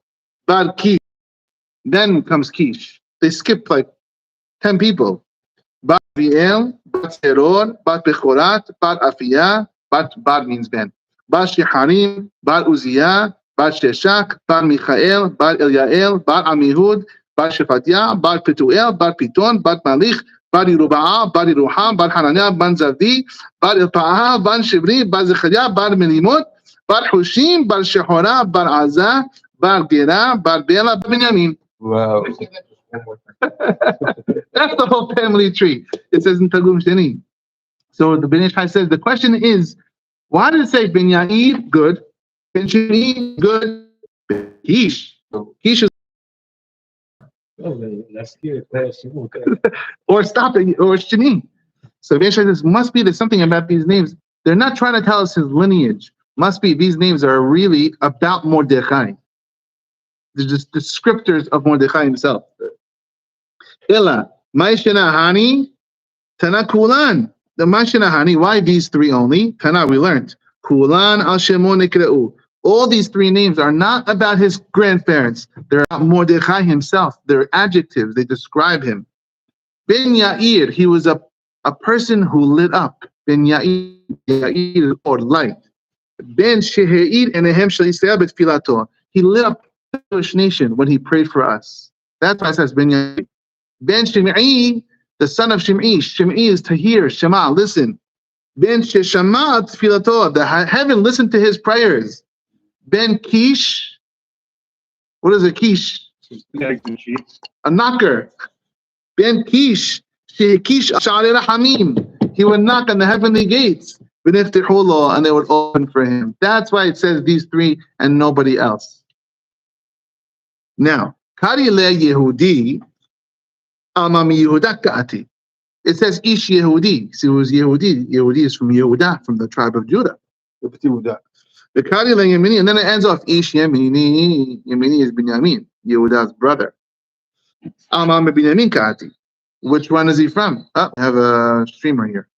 Bar Kish. Then comes Kish. They skip like 10 people. Bar Viel, Bar Seror, Bar Bechorat, Bar Afiyah, Bar means Ben. Bar Sheharim, Bar Uzziah, Bar Sheshak, Bar Michael, Bar Elyael, Bar Amihud, Bar Shephatiah, Bar Petuel, Bar Piton, Bar Malich, Bar Yeruba'ah, Bar Yeruham, Bar Hananiah, Bar Zavdi, Bar Ilpa'ah, Bar Shivri, Bar Zechariah, Bar Melimot, Bar Hushim, Bar Shehorah, Bar Azah, Bar Gera, Bar Bela, Bar Binyamin. Wow. That's the whole family tree. It says in Targum Sheni. So the Ben Ish Hai says, the question is, why did it say Ben Yair, good, Ben Shemi, good, Ben Kish? Kish is להזכיר את הסימון. or stop it, or Shani. So Ben Ish Hai says, must be there's something about these names. They're not trying to tell us his lineage. Must be these names are really about Mordechai. They're just descriptors of Mordechai himself. Illa, Maishinahani, Tana Kulan. The Maishinahani, why these 3 only? Tana, we learned. Kulan al Shemo Nikra'u. All these 3 names are not about his grandparents. They're about Mordechai himself. They're adjectives. They describe him. Ben Yair, he was a person who lit up. Ben Yair, or light. Ben Shehe'id Enehem Shel Yisrael B'Tfilato. He lit up the Jewish nation when he prayed for us. That's why it says Ben Yair. Ben Shimei, the son of Shimei. Shimei is to hear, Shema, listen. Ben Sheshama Tfilato, the heaven listened to his prayers. Ben Kish, what is a Kish? A knocker. Ben Kish, Kish Shaarey Yerushalayim. He would knock on the heavenly gates. And they would open for him. That's why it says these 3 and nobody else. Now, Kari le Yehudi, Amami Yehuda Ka'ati. It says Ish Yehudi. See who's Yehudi? Yehudi is from Yehuda, from the tribe of Judah. The Kari le Yemini, and then it ends off Ish Yemini. Yemini is Binyamin, Yehuda's brother. Amami Binyamin Ka'ati. Which one is he from? Oh, I have a streamer here.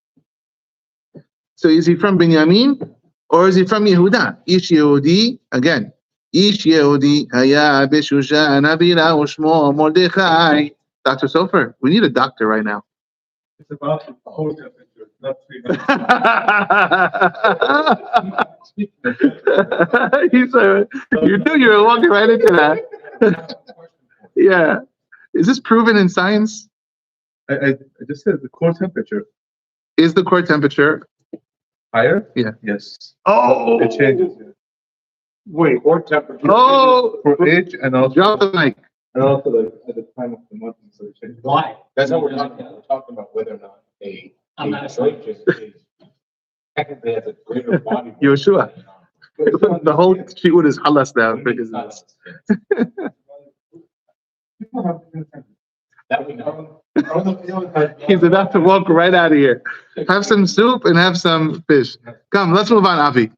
So is he from Binyamin or is he from Yehuda? Ish Yehudi, again. Ish Yehudi, Haya Beshusha Anabira Ushmo Mordechai. Dr. Sofer, we need a doctor right now. It's about the whole temperature, not 3 minutes. You knew you were walking right into that. Yeah. Is this proven in science? I just said the core temperature. Is the core temperature Higher? Yeah. Yes. Oh, It changes. Wait, or temperature. oh, For age and also, drop the mic. and also like at the time of the month. So it changes. Why? That's what we're talking about. We're talking about whether or not I'm not a scientist is technically has a greater body. weight Yeshua. than The whole shiur is halas now because of this. People have different temperatures. that we know. He's about to walk right out of here. Have some soup and have some fish. Come, let's move on, Avi.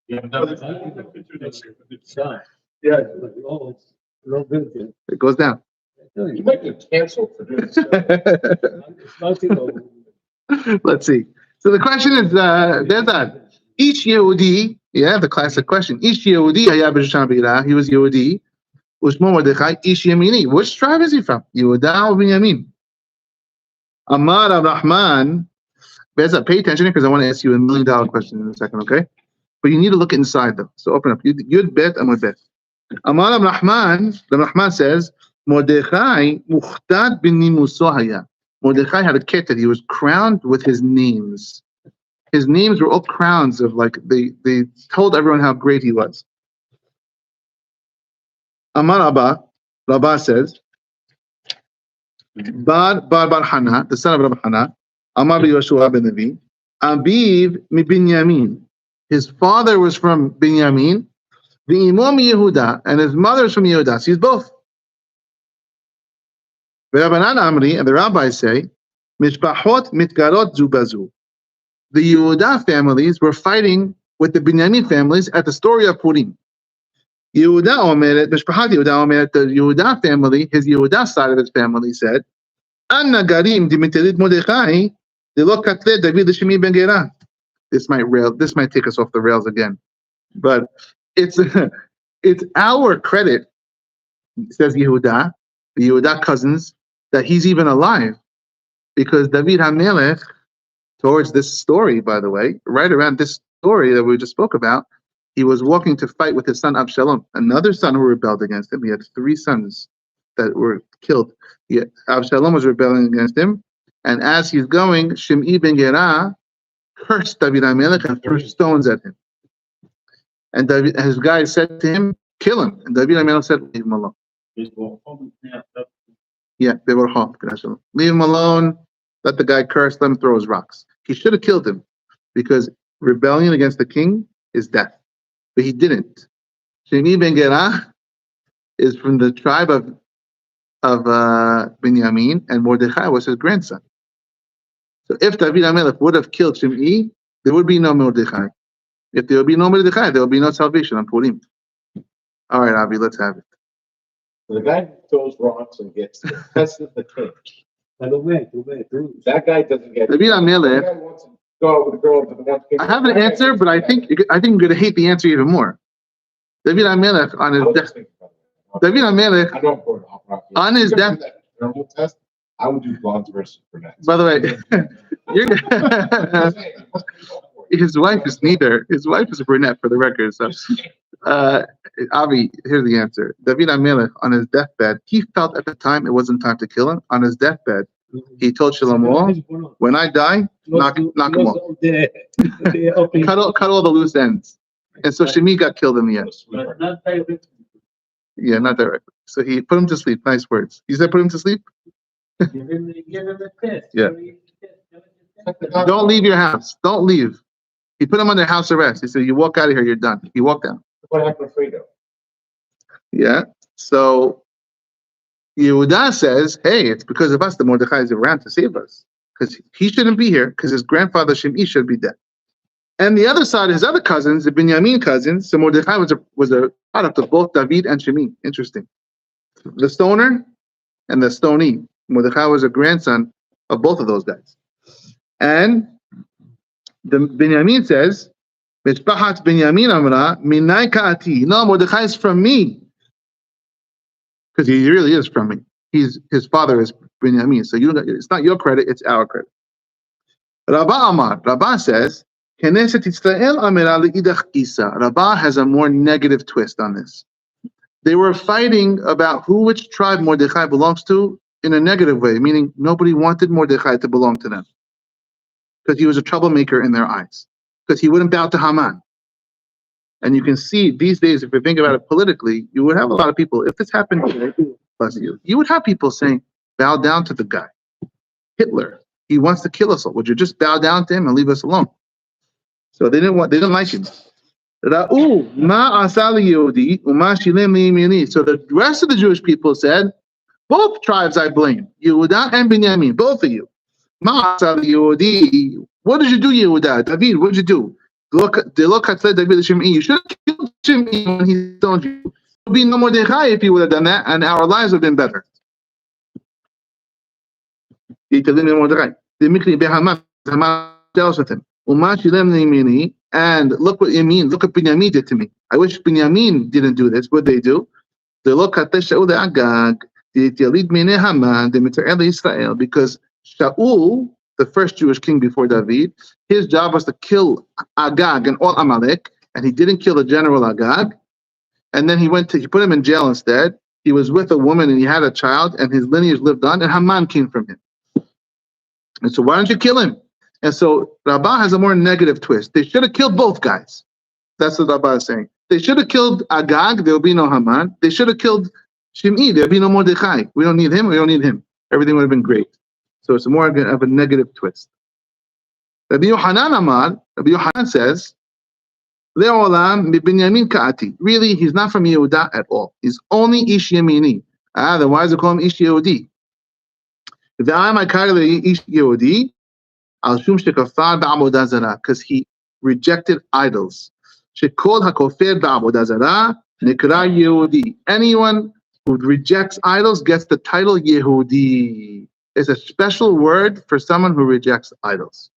You haven't done that. It's done. Yeah. Oh, it's no good. It goes down. You might get canceled for doing this. It's nothing over. Let's see. So the question is, Bezad, Each Yehudi, the classic question. Each Yehudi, he was Yehudi. Ushmo Mordechai, Ish Yemini. Which tribe is he from? Yehuda or Binyamin? Amar Rahman. Beza, pay attention because I want to ask you $1 million question in a second, okay? But you need to look inside though. So open up. Yud bet, Amud bet. Amar Rahman, the Rahman says, Mordechai Muhtad bin Nimusohaya. Mordechai had a keter. He was crowned with his names. His names were all crowns of they told everyone how great he was. Amar Rabba says, Bar Hana, the son of Rabbi Hana, Amar Yoshua ben Navi, Abiv mi Binyamin. His father was from Binyamin, V'imo mi Yehuda, and his mother is from Yehuda. So he's both. V'Rabbanan Amri, and the rabbis say, Mishpachot mitgarot zubazu. The Yehuda families were fighting with the Binyamin families at the story of Purim. Yehuda Omeret, Mishpachat Yehuda Omeret, the Yehuda family, his Yehuda side of his family said, Anna Garim Dimitelit Mordechai, Delo Katle David Shemi Ben Gera. This might take us off the rails again. But it's our credit, says Yehuda, the Yehuda cousins, that he's even alive. Because David HaMelech, towards this story, by the way, right around this story that we just spoke about, he was walking to fight with his son Absalom, another son who rebelled against him. He had 3 sons that were killed. Absalom was rebelling against him, and as he's going, Shim'i ben Gera cursed David HaMelech and threw stones at him. And his guys said to him, kill him. And David HaMelech said, leave him alone. Yeah, they were hot. Leave him alone. Let the guy curse. Let him throw his rocks. He should have killed him, because rebellion against the king is death. But he didn't. Shimi ben Gera is from the tribe of Binyamin, and Mordechai was his grandson. So if David HaMelech would have killed Shim'i, there would be no Mordechai. If there would be no Mordechai, there would be no salvation on Purim. All right, Avi, let's have it. The guy who throws rocks and gets tested the king. That guy doesn't get. David HaMelech. That guy wants to go out with a girl to the one king. I have an answer, but I think you're going to hate the answer even more. David HaMelech on his death. David HaMelech on his death. Test. I would do blondes versus brunettes. By the way, his wife is neither. His wife is a brunette, for the record. So, Avi, here's the answer. David HaMelech on his deathbed, he felt at the time it wasn't time to kill him. On his deathbed, he told Shlomo, "When I die, knock him off, cut all the loose ends." And so Shimi got killed in the end. But not directly. Yeah, not directly. So he put him to sleep. Nice words. You said put him to sleep? Give him a test. Yeah. Don't leave your house. Don't leave. He put him under house arrest. He said, "You walk out of here, you're done." He walked out. What happened to Fredo? Yeah. So Yehuda says, "Hey, it's because of us that Mordechai is around to save us. Because he shouldn't be here, because his grandfather Shim'i should be dead." And the other side, his other cousins, the Binyamin cousins, so Mordechai was a product of both David and Shim'i. Interesting. The stoner and the stoney. Mordechai was a grandson of both of those guys. And the Binyamin says, Mishpachat Binyamin Amra, Minai Ka'ati. No, Mordechai is from me. Because he really is from me. His father is Binyamin. So it's not your credit, it's our credit. Rabba Amar, Rabba says, Knesset Yisrael Amira Le'idach Isa. Rabba has a more negative twist on this. They were fighting about which tribe Mordechai belongs to in a negative way, meaning nobody wanted Mordechai to belong to them. Because he was a troublemaker in their eyes. Because he wouldn't bow to Haman. And you can see these days, if you think about it politically, you would have a lot of people, if this happened to you would have people saying, bow down to the guy. Hitler, he wants to kill us all. Would you just bow down to him and leave us alone? So they didn't like him. So the rest of the Jewish people said, both tribes I blame, Yehuda and Binyamin, both of you. What did you do, Yehuda? David, what did you do? You should have killed Shim'i when he stoned you. There would be no Mordechai if you would have done that, and our lives would have been better. Haman jealous with him. Uma shilem yemini, and look what Yamin, look what Binyamin did to me. I wish Binyamin didn't do this. What they do? They look at the Shaul Agag, the Yalid Mine Haman, the Mitzrayel Israel, because Shaul, the first Jewish king before David, his job was to kill Agag and all Amalek, and he didn't kill the general Agag. And then he put him in jail instead. He was with a woman and he had a child, and his lineage lived on, and Haman came from him. And so why don't you kill him? And so Rabbah has a more negative twist. They should have killed both guys. That's what Rabbah is saying. They should have killed Agag, there will be no Haman. They should have killed Shimei, there will be no Mordechai. We don't need him, we don't need him. Everything would have been great. So it's more of a negative twist. Rabbi Yohanan says, Le'olam mi-Binyamin ka'ati. Really, he's not from Yehuda at all. He's only Ish Yemini. Then why does it call him Ish Yehudi? Ish Yehudi, al shum shekafar ba'avodah zarah, because he rejected idols. Shekol hakofer ba'avodah zarah nikra Yehudi. Anyone who rejects idols gets the title Yehudi. It's a special word for someone who rejects idols.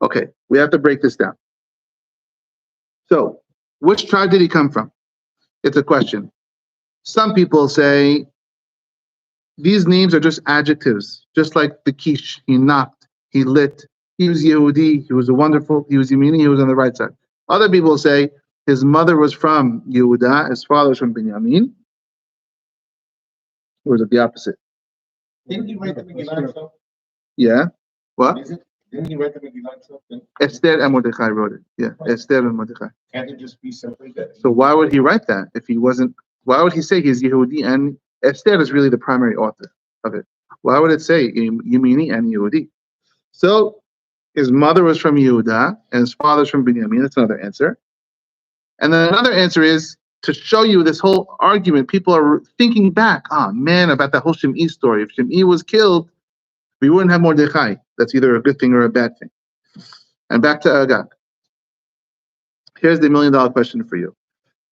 Okay, we have to break this down. So, which tribe did he come from? It's a question. Some people say these names are just adjectives, just like the Kish. He knocked, he lit, he was Yehudi, he was wonderful, he was Yemini, he was on the right side. Other people say his mother was from Yehuda, his father was from Binyamin. Or is it the opposite? Didn't he write the Megillah himself? Yeah. What? Didn't he write the Megillah himself? Esther and Mordechai wrote it. Yeah, Esther and Mordechai. Can't it just be simply that? So why would he write that if he wasn't? Why would he say he's Yehudi and Esther is really the primary author of it? Why would it say Yemini and Yehudi? So his mother was from Yehuda and his father's from Binyamin. That's another answer. And then another answer is to show you this whole argument. People are thinking back, about that whole Shimei story. If Shimei was killed, we wouldn't have Mordechai. That's either a good thing or a bad thing. And back to Agag. Here's the $1 million question for you.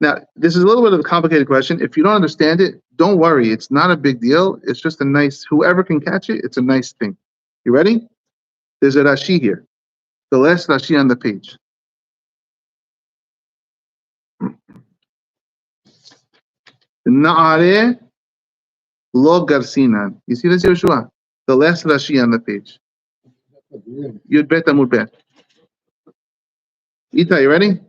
Now, this is a little bit of a complicated question. If you don't understand it, don't worry. It's not a big deal. It's just a nice, whoever can catch it, it's a nice thing. You ready? There's a Rashi here. The last Rashi on the page. Na'are lo garsinan. You see this, Yehoshua? The last Rashi on the page. Yud bet amud bet. Ita, you ready?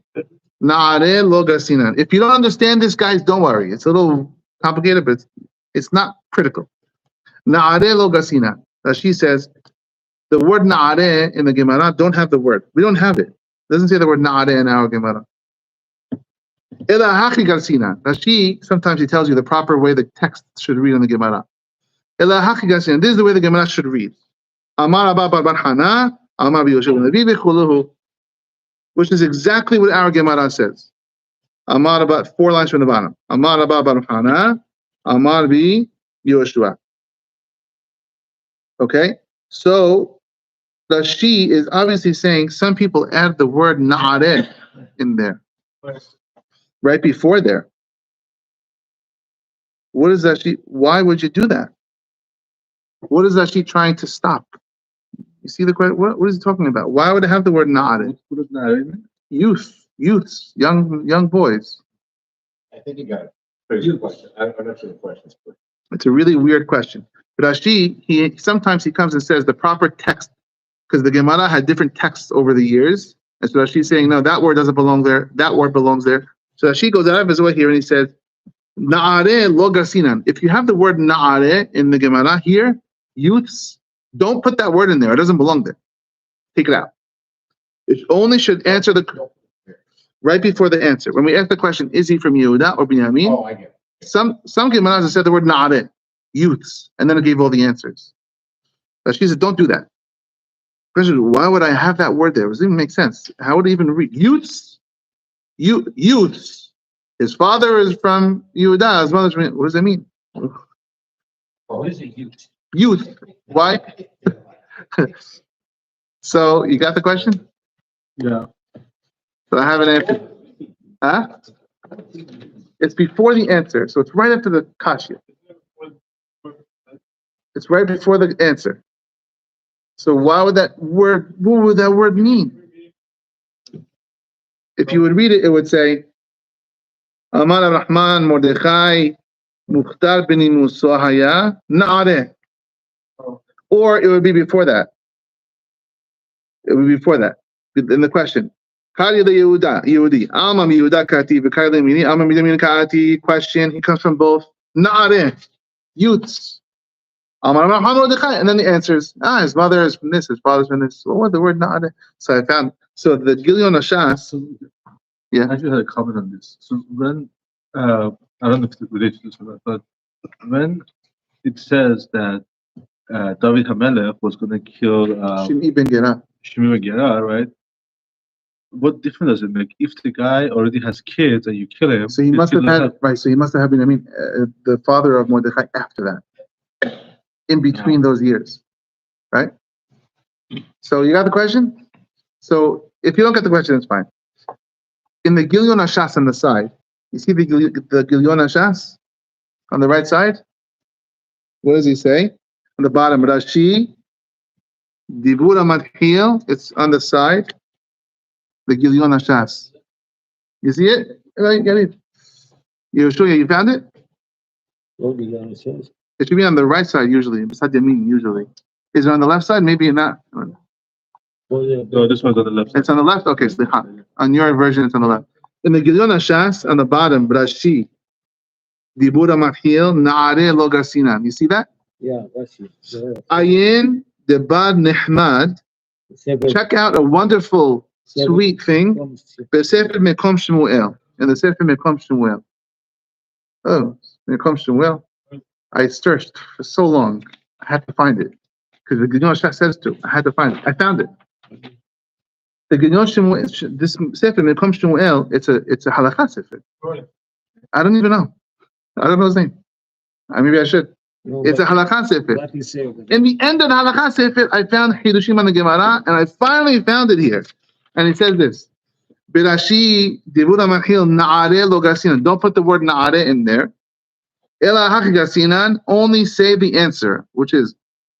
Na'are lo garsinan. If you don't understand this, guys, don't worry. It's a little complicated, but it's not critical. Na'are lo garsinan. Rashi says, the word na'are in the Gemara don't have the word. We don't have it. It doesn't say the word na'are in our Gemara. Ela hachi garsinan. Rashi, sometimes he tells you the proper way the text should read in the Gemara. Ela hachi garsinan. This is the way the Gemara should read. Amar Abba bar Hana, Amar bi Yosef ben Levi v'chuluhu. Which is exactly what our Gemara says. Amar Abba, 4 lines from the bottom. Amar Abba bar Hana, Amar bi Yoshua. Okay? So, Rashi is obviously saying some people add the word na'areh in there. Right before there. What is Rashi? Why would you do that? What is Rashi trying to stop? You see the question? What is he talking about? Why would it have the word na'areh? What does na'areh mean? Youths, young boys. I think you got it. Very good question. I'm not sure the question is clear. It's a really weird question. But Rashi, sometimes he comes and says the proper text, because the Gemara had different texts over the years. And so Rashi's saying, no, that word doesn't belong there. That word belongs there. So Rashi goes out of his way here and he says, na'areh lo garsinan. If you have the word na'areh in the Gemara here, youths, don't put that word in there. It doesn't belong there. Take it out. It only should answer right before the answer. When we ask the question, is he from Yehuda or Binyamin? Oh, I get it. Some Gemaras have said the word na'areh, youths, and then it gave all the answers. Rashi said, don't do that. Question, why would I have that word there? It doesn't even make sense. How would it even read? Youths? Youths. His father is from Yehuda. His mother's from... What does that mean? What is a youth? Youth. Why? So, you got the question? Yeah. So I have an answer. Huh? It's before the answer. So it's right after the kasha. It's right before the answer. So why would that word? What would that word mean? If you would read it, it would say, Amar Rahman Mordechai Mukhtar bin Musahaya Naare. Or it would be before that. It would be before that. In the question. Kari le Yehuda, Yehudi. Alma mi Yehuda kati, v'kari le mini, alma mi Yehuda kati. Question. He comes from both. Naare. Youths. Amar Rahman Mordechai. And then he answers, his mother is from this, his father's from this. What was the word Naare? So I found. So the Gilyon Hashas. Yeah. I actually had a comment on this. So when, I don't know if it's related to this or not, but when it says that David HaMelech was going to kill Shim'i ben Gera. Shimei ben Gera, right? What difference does it make if the guy already has kids and you kill him? So he must have had, right, so he must have been, the father of Mordechai after that, in between those years, right? So you got the question? So if you don't get the question, it's fine. In the Gilyon Hashas on the side, you see the Gilyon Hashas on the right side? What does he say? On the bottom, Rashi, Dibura Madhil, it's on the side, the Gilyon Hashas. You see it? Get it? Yerushalayim, you found it? It should be on the right side usually, beside Yamin usually. Is it on the left side? Maybe not. No, this one's on the left side. It's on the left? Okay, so on your version, it's on the left. In the Gilyon Hashas, on the bottom, Rashi, Dibura Madhil, Naare lo Garsinan. You see that? Yeah, Rashi. Ayin Debad Nehmad. Check out a wonderful, sweet thing. Besefer Mekom Shmuel. In the Sefer Mekom Shmuel. Oh, Mekom Shmuel. I searched for so long. I had to find it. Because the Gilyon Hashas says to. I had to find it. I found it. The Gilyon Shmuel, this Sefer Mekom Shmuel, it's a halakha sefer. I don't even know. I don't know his name. Maybe I should. It's a halakha sefer. In the end of the halakha sefer, I found Hidushim on the Gemara, and I finally found it here. And it says this: Berashi Dibura Machil Naare lo Garsinan. Don't put the word Naare in there. Ela Haki Garsinan. Only say the answer, which is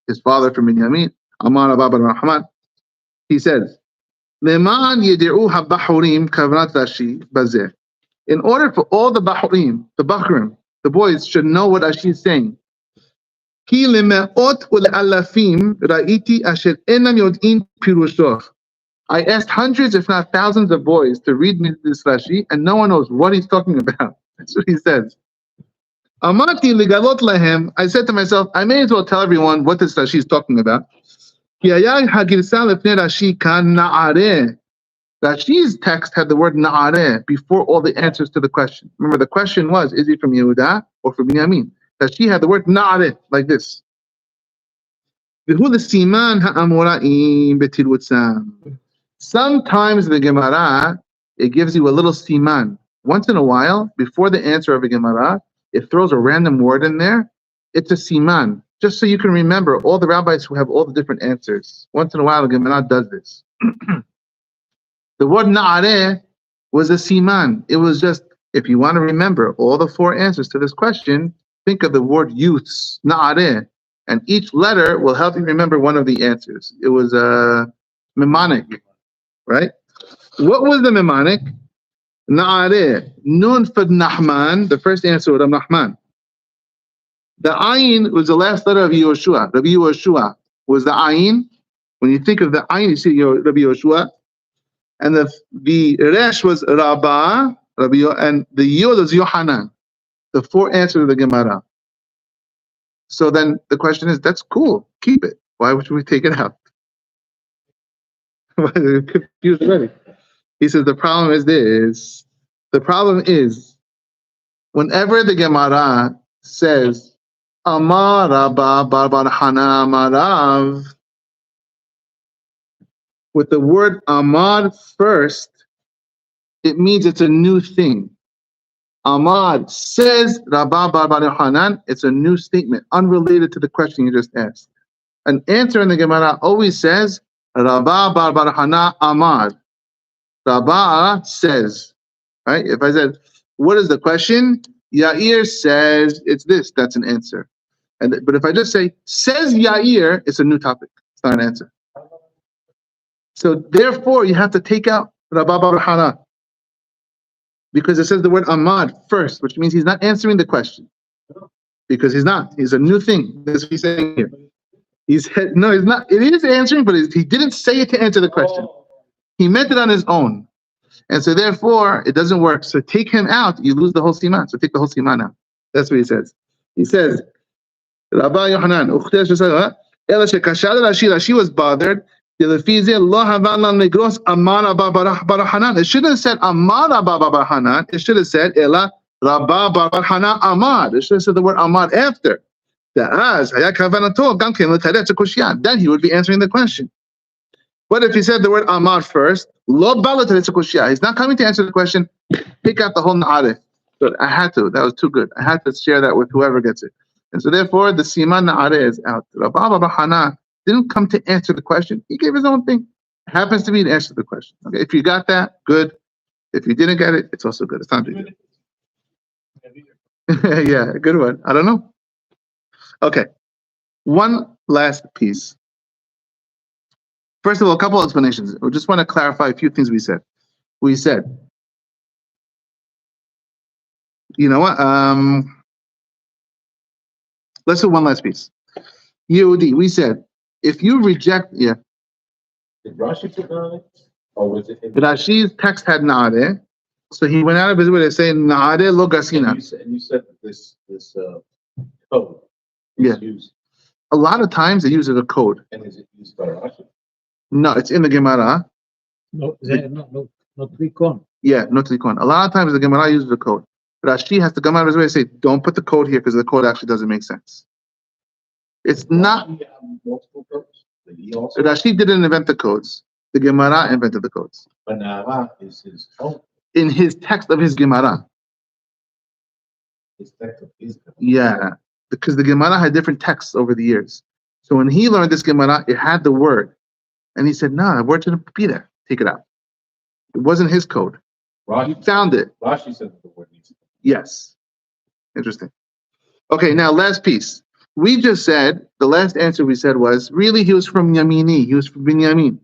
his father from Binyamin. Amar Baba Rahman. He says, Leman Yedi'u HaBahurim Kavrat Rashi Bazeh. In order for all the Bahurim, the Bachurim, the boys should know what Rashi is saying. Ki leme'ot u'le'alafim ra'iti asher enam yod'in pirushoch. I asked hundreds, if not thousands, of boys to read me this Rashi, and no one knows what he's talking about. That's what he says. Amati ligalot lahem. I said to myself, I may as well tell everyone what this Rashi is talking about. Ki hayah hagirsa lefnei Rashi kan na'areh. Rashi's text had the word na'areh before all the answers to the question. Remember, the question was, is he from Yehuda or from Binyamin? Rashi had the word na'areh, like this. Sometimes the Gemara, it gives you a little siman. Once in a while, before the answer of a Gemara, it throws a random word in there. It's a siman, just so you can remember all the rabbis who have all the different answers. Once in a while, the Gemara does this. The word na'areh was a siman. It was just, if you want to remember all the four answers to this question, think of the word youths, na'areh, and each letter will help you remember one of the answers. It was a mnemonic, right? What was the mnemonic? Na'areh, nun for Nahman, the first answer was Nahman. The ayin was the last letter of Yehoshua. Rabbi Yehoshua was the ayin. When you think of the ayin, you see Rabbi Yehoshua. And the resh was Rabbah, and the yod was Yohanan. The four answers of the Gemara. So then the question is, that's cool. Keep it. Why would we take it out? Confused already. He says the problem is this. The problem is whenever the Gemara says Amar Rabba Bar Hana Amarav, with the word Amar first, it means it's a new thing. Amar says Rabba Bar Hanan, it's a new statement, unrelated to the question you just asked. An answer in the Gemara always says Rabba Bar Hana Amar. Rabba says. Right? If I said, what is the question? Yair says it's this, that's an answer. But if I just say, says Yair, it's a new topic. It's not an answer. So therefore, you have to take out Rabba bar Hanan, because it says the word Ahmad first, which means he's not answering the question. Because he's not. He's a new thing. That's what he's saying here. He's not. It is answering, but he didn't say it to answer the question. He meant it on his own. And so therefore, it doesn't work. So take him out, you lose the whole siman. So take the whole siman out. That's what he says. He says, Rabba Yohanan, Rashi was bothered. It shouldn't have said Amar Abba Bar Hanan. It should have said Ela Rabba Bar Hanan Amar. It should have said the word Amar after. Then he would be answering the question. What if he said the word Amar first? He's not coming to answer the question. Pick out the whole Na'areh. So I had to. That was too good. I had to share that with whoever gets it. And so therefore, the Siman Na'areh is out. Rabba Bar Hanan didn't come to answer the question. He gave his own thing. It happens to be to answer the question. Okay, if you got that, good. If you didn't get it, it's also good. It's time to do it. Yeah, good one. I don't know. Okay, one last piece. First of all, a couple of explanations. I just want to clarify a few things we said. We said, you know what? Let's do one last piece. Yehudi, we said, if you reject, Did Rashi put Na'areh? Or was it? Rashi's text had Na'areh, so he went out of his way to say Na'areh lo gasina. And you said that this code Yeah. is used. A lot of times they use it as a code. And is it used by Rashi? No, it's in the Gemara. No, not recon. Yeah, no trikon. A lot of times the Gemara uses a code. Rashi has to come out of his way and say, don't put the code here because the code actually doesn't make sense. It's not. Rashi have multiple codes. Did he also? Rashi didn't invent the codes. The Gemara invented the codes. But Na'areh is his own. In his text of his Gemara. His text of his. Yeah, because the Gemara had different texts over the years. So when he learned this Gemara, it had the word. And he said, no, the word shouldn't be there. Take it out. It wasn't his code. He Rashi, found it. Rashi said that the word needs to be. Yes. Interesting. Okay, now last piece. We just said, the last answer we said was, really he was from Yamini. He was from Binyamin.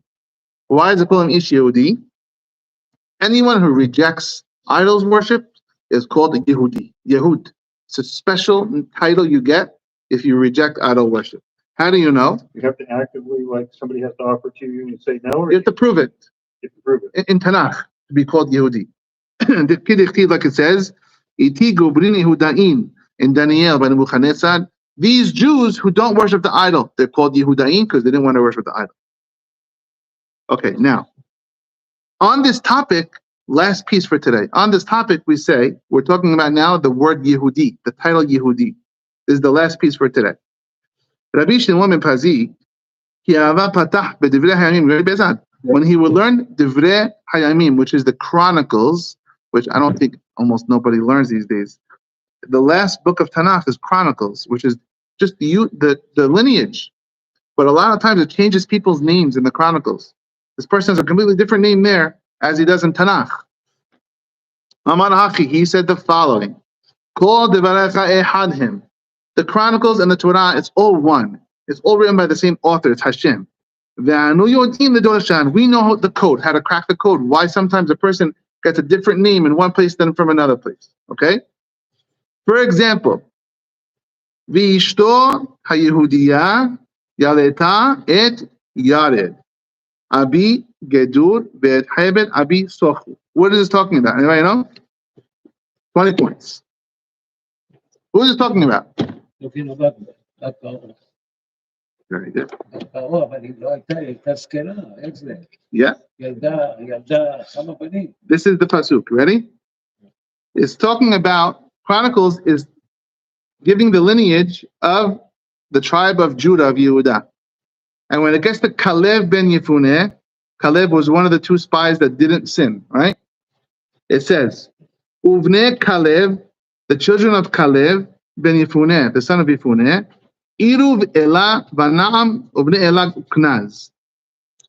Why does it call him Ish Yehudi? Anyone who rejects idols worship is called a Yehudi. Yehud. It's a special title you get if you reject idol worship. How do you know? You have to actively, like, somebody has to offer to you and you say no, or You have to prove it. you have to prove it. In Tanakh, to be called Yehudi. Like it says, Iti Gobrin Yehudain in Daniel by Nebuchadnezzar. These Jews who don't worship the idol, they're called Yehudain because they didn't want to worship the idol. Okay, now, on this topic, last piece for today. On this topic, we say, we're talking about now the word Yehudi, the title Yehudi. This is the last piece for today. Rabbi Shimon ben Pazi, when he would learn Divrei Hayamim, which is the Chronicles, which I don't think almost nobody learns these days. The last book of Tanakh is Chronicles, which is just the lineage. But a lot of times it changes people's names in the Chronicles. This person has a completely different name there as he does in Tanakh. Amar Hachi, he said the following. Kol devarecha ehadhim. The Chronicles and the Torah, it's all one. It's all written by the same author, it's Hashem. We know the code, how to crack the code, why sometimes a person gets a different name in one place than from another place. Okay? For example, V'ishto haYehudiya yaleta et Yared. Abi Gedur ve'et Hebed Abi Sochu. What is this talking about? Anybody know? 20 points. Who is this talking about? לוקחים לבד, לפרעה. Very good. לפרעה, אבל היא לא הייתה זקנה, איך זה? Yeah. ילדה כמה בנים. This is the pasuk. Ready? It's talking about, Chronicles is giving the lineage of the tribe of Judah, of Yehuda. And when it gets to Kalev ben Yefuneh, Kalev was one of the two spies that didn't sin, right? It says, Uvnei Kalev, the children of Kalev ben Yefuneh, the son of Yefuneh, Iruv Elah Vanam Uvnei Elah Knaz.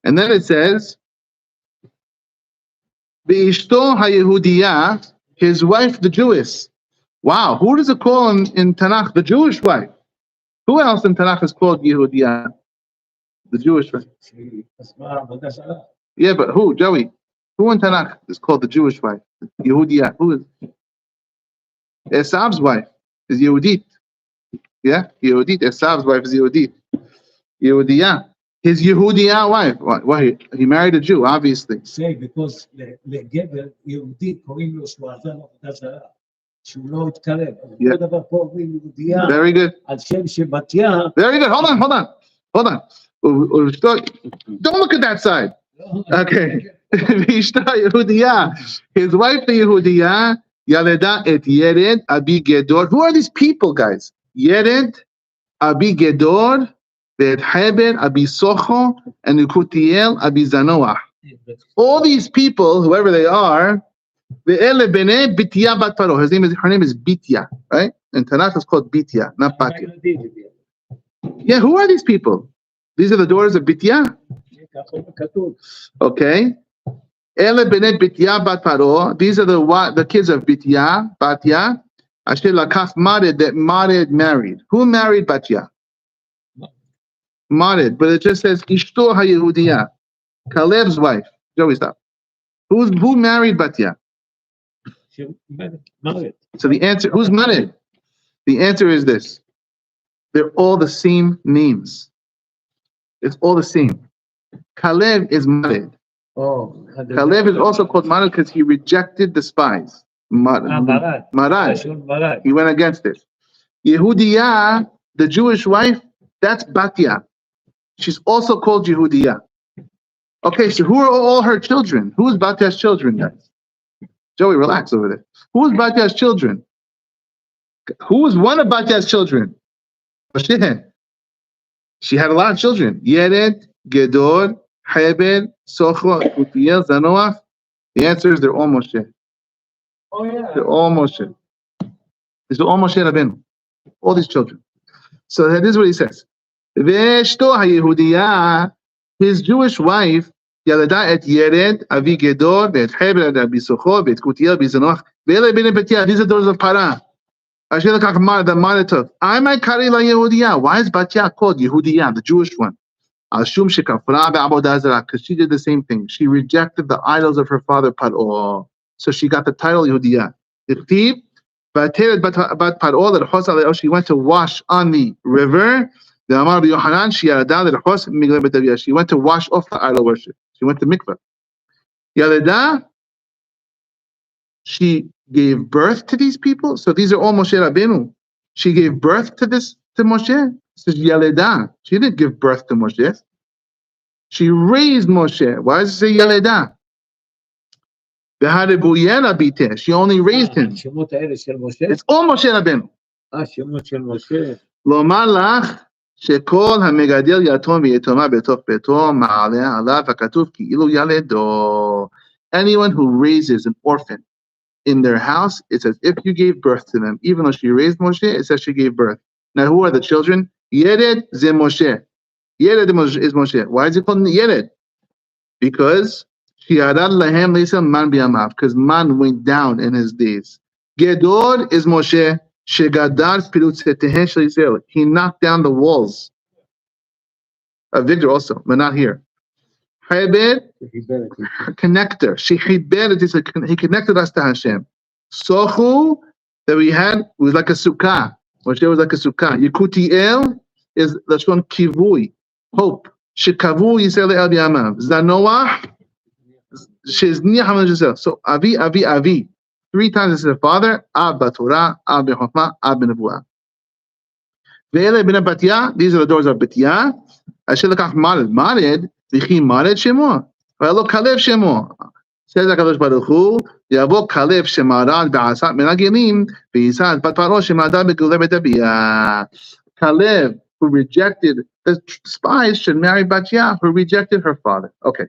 And then it says, V'ishto haYehudiyah, his wife, the Jewess. Wow, who does it call in Tanakh? The Jewish wife. Who else in Tanakh is called Yehudiyah? The Jewish wife. שעשתה עבודה זרה. Yeah, but who, Joey? Who in Tanakh is called the Jewish wife? Yehudiya. Who is? Esav's wife is Yehudit. Yeah, Yehudit. Esav's wife is Yehudit. Yehudiya. His Yehudiya wife. Why? He married a Jew, obviously. Say, because לגבר יהודי קוראים לו שהוא עזר עבודה זרה, שהוא לא התקרב. Yeah. אותו דבר פה אומרים יהודייה, Very good. על שם שבתיה. Very good. Hold on. Don't look at that side. Okay. Vishta Yehudiya. His wife, the Yehudiya, Yaleda et Yered Abi Gedor. Who are these people, guys? Yered Abi Gedor, Ve'et Heber Abi Socho, and Ukutiel Abi Zanoah. All these people, whoever they are, Ve'ele Bene Bitya Bat Paro. Her name is Bitya, right? And Tanakh is called Bitya, not Batya. Yeah, who are these people? These are the daughters of Bitya. Okay. Ele Bene Bitya Bat Paro. These are the kids of Bitya, Batya. Asher Lakach Mared, that Mared married. Who married Batya? Mared, but it just says Ishto HaYehudiya, Caleb's wife. Joey, stop. Who married Batya? So the answer, who's Mared? The answer is this. They're all the same names. It's all the same. Caleb is Mared. Caleb is also called Mared because he rejected the spies. Marad. He went against it. Yehudiya, the Jewish wife, that's Batya. She's also called Yehudiya. Okay, so who are all her children? Who is Batya's children, guys? Joey, relax over there. Who is Batya's children? Who is one of Batya's children? She had a lot of children. Yered, Gedor, Heber, Socho, Utiel, Zanoach. The answer is they're all Moshe. Oh, yeah. They're all Moshe. These are all Moshe Rabbeinu. All these children. So that is what he says. Ve'eshto HaYehudiya, his Jewish wife, Yalada et Yered, Avi Gedor, ve'et Heber, Abi Socho, ve'et Utiel, Zanoach. Ve'ele b'nei Betiyah. These are daughters of Parah. Asher Lakach Mared, that Mared took. I might carry la Yehudiya. Why is Batya called Yehudiya, the Jewish one? Ashum shekafra be'avodah zarah, because she did the same thing. She rejected the idols of her father Paro. So she got the title Yehudiya. She went to wash on the river. She went to wash off the idol worship. She went to mikveh. Yaleda, she gave birth to these people. So these are all Moshe Rabbeinu. She gave birth to Moshe. It says Yaleda. She didn't give birth to Moshe. She raised Moshe. Why does it say Yaleda? She only raised him. It's all Moshe Rabbeinu. לומר לך שכל המגדל יתום ויתומה בתוך ביתו מעלה עליו הכתוב כאילו ילדו. Anyone who raises an orphan in their house, it says if you gave birth to them, even though she raised Moshe, it says she gave birth. Now who are the children? Yered ze Moshe. Yered is Moshe. Why is it called Yered? Because because man went down in his days. Gedor is Moshe. He knocked down the walls. Victor also, but not here. Heber, connector. He connected us to Hashem. Sochu, that we had, was like a sukkah. Moshe was like a sukkah. Yekutiel is Lashon kivui, hope. Shekavu Yisrael el b'yamav. Zanoah, so Avi. 3 times it says father, Ab b'Torah, Ab b'Chokmah, Ab b'Nevuah. Ve'ele b'nei Batya, these are the daughters of Batya. Asher lekach Mared, v'chi Mared shemo. Ve'elo Kalev shemo. Says HaKadosh Baruch Hu, Yavo Kalev shemarad b'asat min hagelim, v'yisad bat Paro shemarad b'gulei b'Tabiyah. Kalev, who rejected the spies, should marry Batya, who rejected her father. Okay.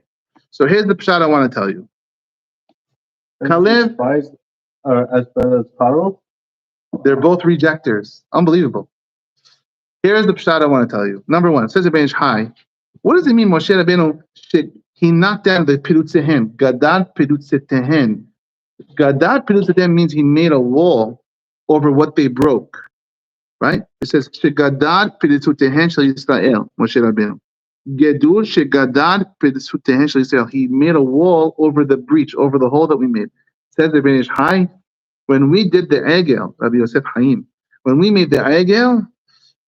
So here's the pshat I want to tell you. Caleb, spies are as bad as Paro. They're both rejectors. Unbelievable. Here's the pshat I want to tell you. Number 1, it says in Bein High. What does it mean, Moshe Rabbeinu? He knocked down the pirutzehen. Gadad pirutzehen. Gadad pirutzehen means he made a wall over what they broke. Right? It says Gadad pirutzehen shel Yisrael, Moshe Rabbeinu. Gedur shegadad pedesutehen shel Yisrael. He made a wall over the breach, over the hole that we made. Says the Ben Ish Hai, when we did the Egel, Rabbi Yosef Haim, when we made the Egel,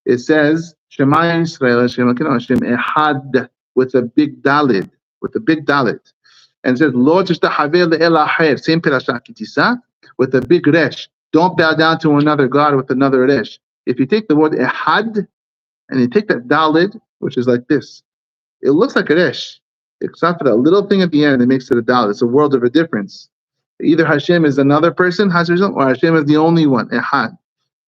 it says Shema Yisrael Hashem Elokeinu Hashem Ehad with a big Dalet, and it says Lo tishtahaveh le'el acher, same parasha Kitisa, with a big resh. Don't bow down to another god with another resh. If you take the word Ehad and you take that Dalet, which is like this, it looks like a resh, except for that little thing at the end that makes it a Dalet. It's a world of a difference. Either Hashem is another person, or Hashem is the only one, Ehad.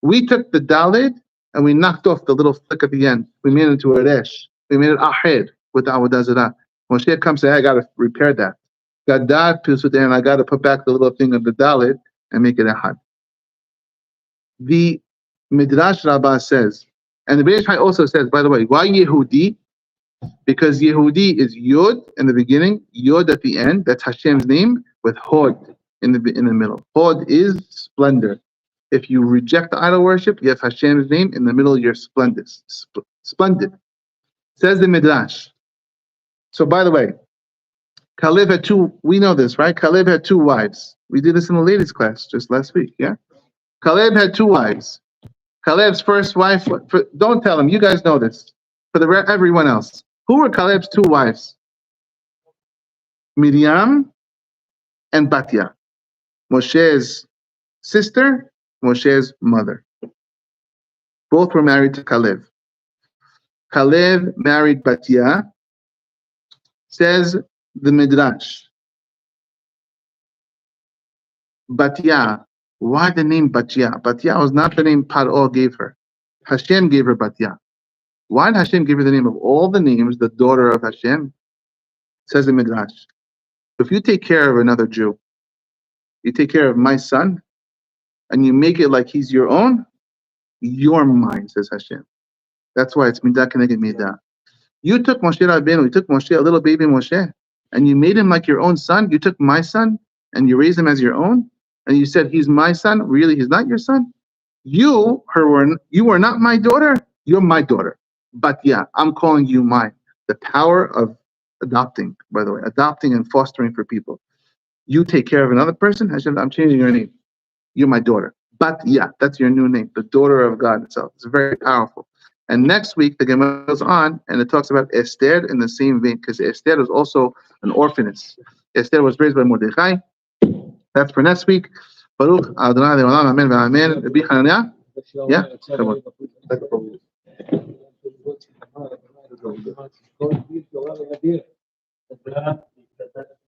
We took the Dalet and we knocked off the little flick at the end. We made it into a resh. We made it ahed with the Avodah Zarah. Moshe comes and says, I got to repair that. Gadad Pilsut, and I got to put back the little thing of the Dalet and make it ahad. The Midrash Rabbah says, and the Beis Hai also says, by the way, why Yehudi? Because Yehudi is Yod in the beginning, Yod at the end. That's Hashem's name with Hod in the middle. Hod is splendor. If you reject the idol worship, you have Hashem's name in the middle. You're splendid. Splendid. Says the Midrash. So by the way, Kalev had two. We know this, right? Kalev had two wives. We did this in the ladies' class just last week. Yeah. Kalev had two wives. Kalev's first wife. Don't tell him. You guys know this. For everyone else, who were Kalev's two wives? Miriam and Batya, Moshe's sister, Moshe's mother. Both were married to Kalev. Kalev married Batya. Says the Midrash. Batya. Why the name Batya? Batya was not the name Paro gave her. Hashem gave her Batya. Why did Hashem give her the name of all the names, the daughter of Hashem? Says the Midrash. If you take care of another Jew, you take care of my son, and you make it like he's your own, you're mine, says Hashem. That's why it's Midah Keneged Midah. You took Moshe Rabbeinu, you took Moshe, a little baby Moshe, and you made him like your own son. You took my son, and you raised him as your own, and you said, he's my son. Really, he's not your son? You were not my daughter. You're my daughter. But yeah, I'm calling you mine. The power of adopting, by the way, adopting and fostering for people. You take care of another person, Hashem, I'm changing your name. You're my daughter. But yeah, that's your new name, the daughter of God itself. It's very powerful. And next week, the gemara goes on, and it talks about Esther in the same vein, because Esther was also an orphaness. Esther was raised by Mordechai. That's for next week. Baruch Adonai Le'olam, Amen v'Amen. Rabbi Hananiah? Yeah? Come on.